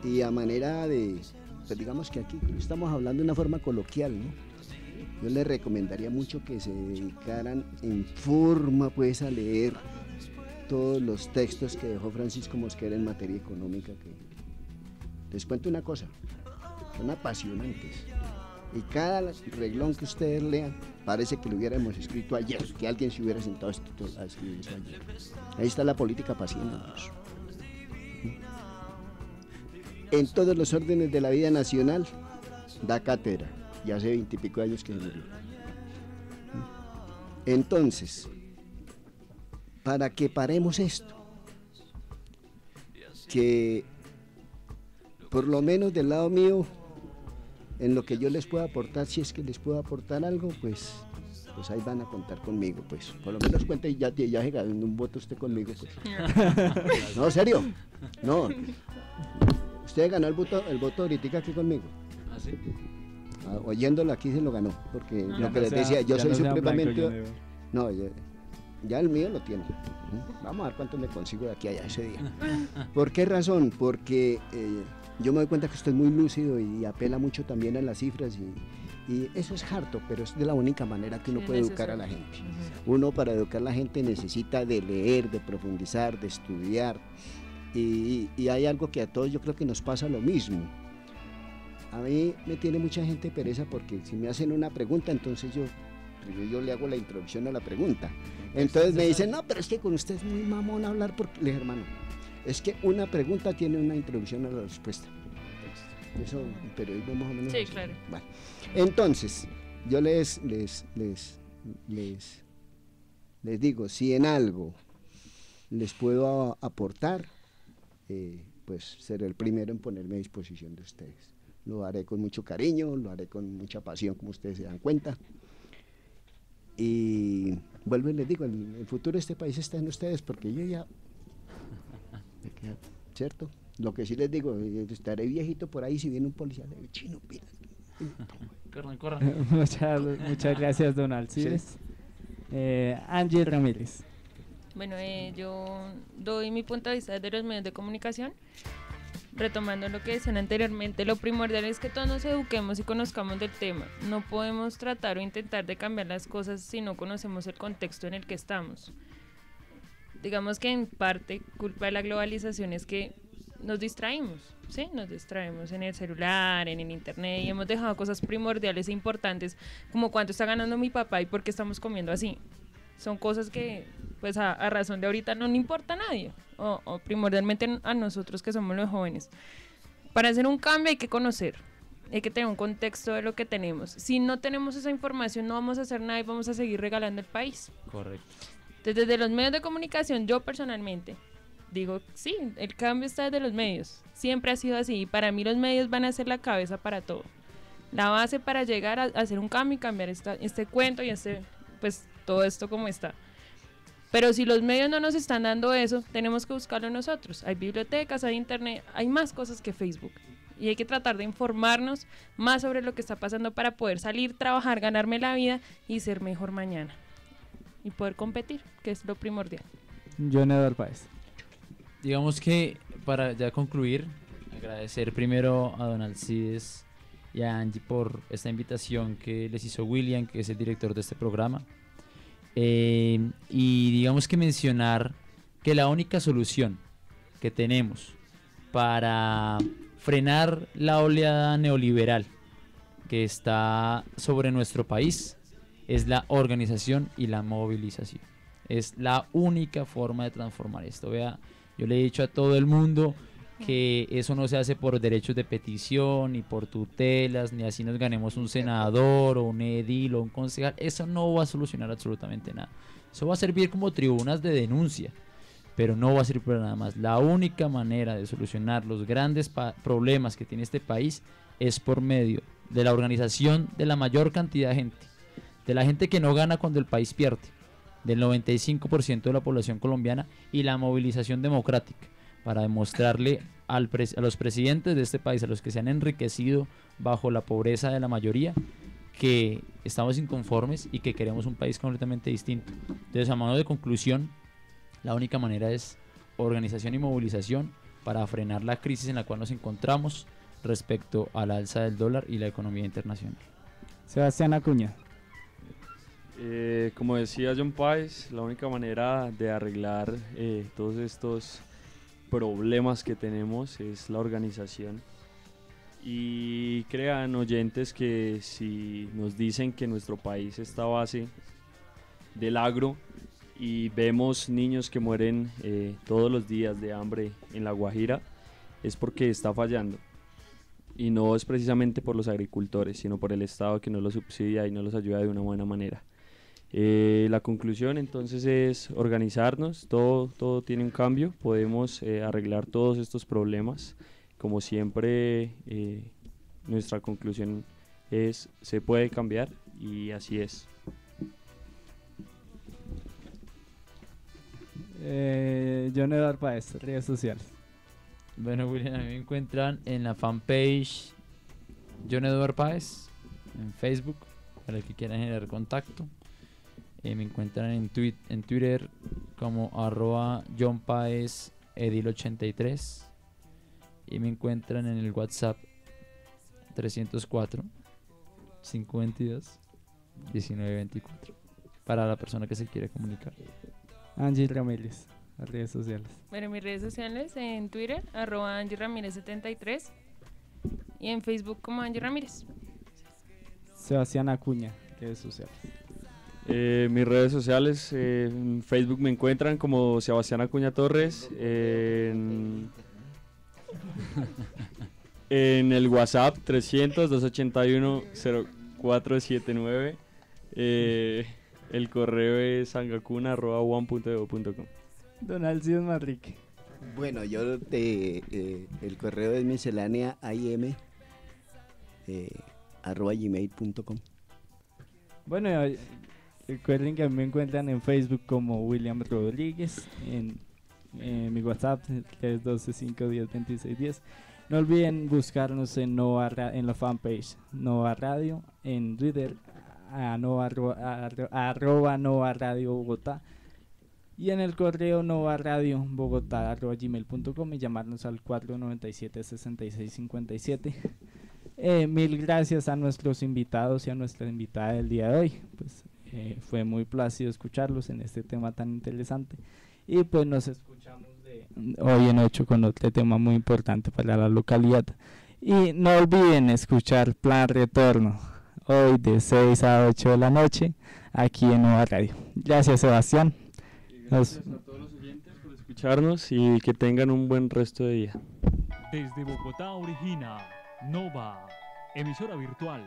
Y a manera de, pues digamos que aquí estamos hablando de una forma coloquial, ¿no? Yo les recomendaría mucho que se dedicaran en forma pues a leer todos los textos que dejó Francisco Mosquera en materia económica, que les cuento una cosa, son apasionantes. Y cada reglón que ustedes lean parece que lo hubiéramos escrito ayer, que alguien se hubiera sentado a escribir eso ayer. Ahí está la política apasionándonos. En todos los órdenes de la vida nacional da cátedra, ya hace 20 y pico años que se murió. Entonces, para que paremos esto, que por lo menos del lado mío, en lo que yo les pueda aportar, si es que les puedo aportar algo, pues ahí van a contar conmigo, pues. Por lo menos cuenta y ya se ganó un voto usted conmigo, pues. No, serio. No. Usted ganó el voto ahorita aquí conmigo. ¿Ah, sí? Oyéndolo aquí se lo ganó, porque Ya lo que no les sea- decía, yo ya soy no sea supremamente... blanco y negro. No, ya el mío lo tiene. Vamos a ver cuánto me consigo de aquí a allá ese día. ¿Por qué razón? Porque yo me doy cuenta que usted es muy lúcido y apela mucho también a las cifras y eso es harto, pero es de la única manera que uno Sí, puede educar a la necesario. gente. Uno para educar a la gente necesita de leer, de profundizar, de estudiar y hay algo que a todos yo creo que nos pasa lo mismo. A mí me tiene mucha gente pereza porque si me hacen una pregunta, entonces yo le hago la introducción a la pregunta. Entonces me dicen, no, pero es que con usted es muy mamón hablar porque, le dije, hermano, es que una pregunta tiene una introducción a la respuesta. Eso, pero es más o menos Sí, así. claro. Bueno, entonces, yo les digo, si en algo les puedo aportar, pues seré el primero en ponerme a disposición de ustedes. Lo haré con mucho cariño, lo haré con mucha pasión, como ustedes se dan cuenta. Y vuelvo y les digo, el futuro de este país está en ustedes, porque yo ya, ¿cierto? Lo que sí les digo, estaré viejito por ahí si viene un policía, le digo, chino, pila. Corran. Muchas gracias, don Alcides. Angie Ramírez. Bueno, yo doy mi punto de vista desde los medios de comunicación. Retomando lo que decían anteriormente, lo primordial es que todos nos eduquemos y conozcamos del tema. No podemos tratar o intentar de cambiar las cosas si no conocemos el contexto en el que estamos. Digamos que en parte culpa de la globalización es que nos distraímos, ¿sí? Nos distraemos en el celular, en el internet y hemos dejado cosas primordiales e importantes como cuánto está ganando mi papá y por qué estamos comiendo así. Son cosas que pues a razón de ahorita no le importa a nadie o primordialmente a nosotros que somos los jóvenes. Para hacer un cambio hay que conocer, hay que tener un contexto de lo que tenemos. Si no tenemos esa información no vamos a hacer nada y vamos a seguir regalando el país. Correcto. Entonces, desde los medios de comunicación, yo personalmente digo, sí, el cambio está desde los medios. Siempre ha sido así y para mí los medios van a ser la cabeza para todo. La base para llegar a hacer un cambio y cambiar este cuento y pues todo esto como está. Pero si los medios no nos están dando eso, tenemos que buscarlo nosotros. Hay bibliotecas, hay internet, hay más cosas que Facebook. Y hay que tratar de informarnos más sobre lo que está pasando para poder salir, trabajar, ganarme la vida y ser mejor mañana. Y poder competir, que es lo primordial. John Eduardo Páez. Digamos que para ya concluir, agradecer primero a don Alcides y a Angie por esta invitación que les hizo William, que es el director de este programa. Y digamos que mencionar que la única solución que tenemos para frenar la oleada neoliberal que está sobre nuestro país es la organización y la movilización. Es la única forma de transformar esto. Vea, yo le he dicho a todo el mundo que eso no se hace por derechos de petición, ni por tutelas, ni así nos ganemos un senador o un edil o un concejal. Eso no va a solucionar absolutamente nada. Eso va a servir como tribunas de denuncia. pero no va a servir para nada más. La única manera de solucionar los grandes problemas que tiene este país es por medio de la organización de la mayor cantidad de gente, de la gente que no gana cuando el país pierde, del 95% de la población colombiana, y la movilización democrática para demostrarle a los presidentes de este país, a los que se han enriquecido bajo la pobreza de la mayoría, que estamos inconformes y que queremos un país completamente distinto. Entonces, a modo de conclusión, la única manera es organización y movilización para frenar la crisis en la cual nos encontramos respecto a la alza del dólar y la economía internacional. Sebastián Acuña. Como decía John Páez, la única manera de arreglar todos estos problemas que tenemos es la organización. Y crean oyentes que si nos dicen que nuestro país está a base del agro y vemos niños que mueren todos los días de hambre en La Guajira, es porque está fallando. Y no es precisamente por los agricultores, sino por el Estado que no los subsidia y no los ayuda de una buena manera. La conclusión entonces es organizarnos, todo tiene un cambio, podemos arreglar todos estos problemas. Como siempre, nuestra conclusión es: se puede cambiar, y así es. John Eduardo Páez, redes sociales. Bueno, William, a mí me encuentran en la fanpage John Eduardo Páez, en Facebook, para el que quieran generar contacto. Me encuentran en Twitter como @JohnPáezEdil83. Y me encuentran en el WhatsApp 304 522 1924 para la persona que se quiere comunicar. Angie Ramírez, las redes sociales. Bueno, mis redes sociales en Twitter, @AngieRamírez73, y en Facebook como Angie Ramírez. Sebastián Acuña, redes sociales. Mis redes sociales, en Facebook me encuentran como Sebastián Acuña Torres, en el WhatsApp 300-281-0479, el correo es sangacuna@one.edu.com. Don Alcides Manrique. Bueno, yo el correo es miscelánea im @gmail.com. Bueno, recuerden que me encuentran en Facebook como William Rodríguez, en mi WhatsApp 312-510-2610. No olviden buscarnos en la fanpage Nova Radio, en Twitter @Nova Radio Bogotá, y en el correo novaradiobogotá@gmail.com, y llamarnos al 497-6657. Mil gracias a nuestros invitados y a nuestra invitada del día de hoy. Pues fue muy plácido escucharlos en este tema tan interesante, y pues nos escuchamos hoy en 8 con otro tema muy importante para la localidad. Y no olviden escuchar Plan Retorno hoy de 6 a 8 de la noche aquí en Nova Radio. Gracias, Sebastián. Gracias a todos los oyentes por escucharnos y que tengan un buen resto de día. Desde Bogotá origina Nova, emisora virtual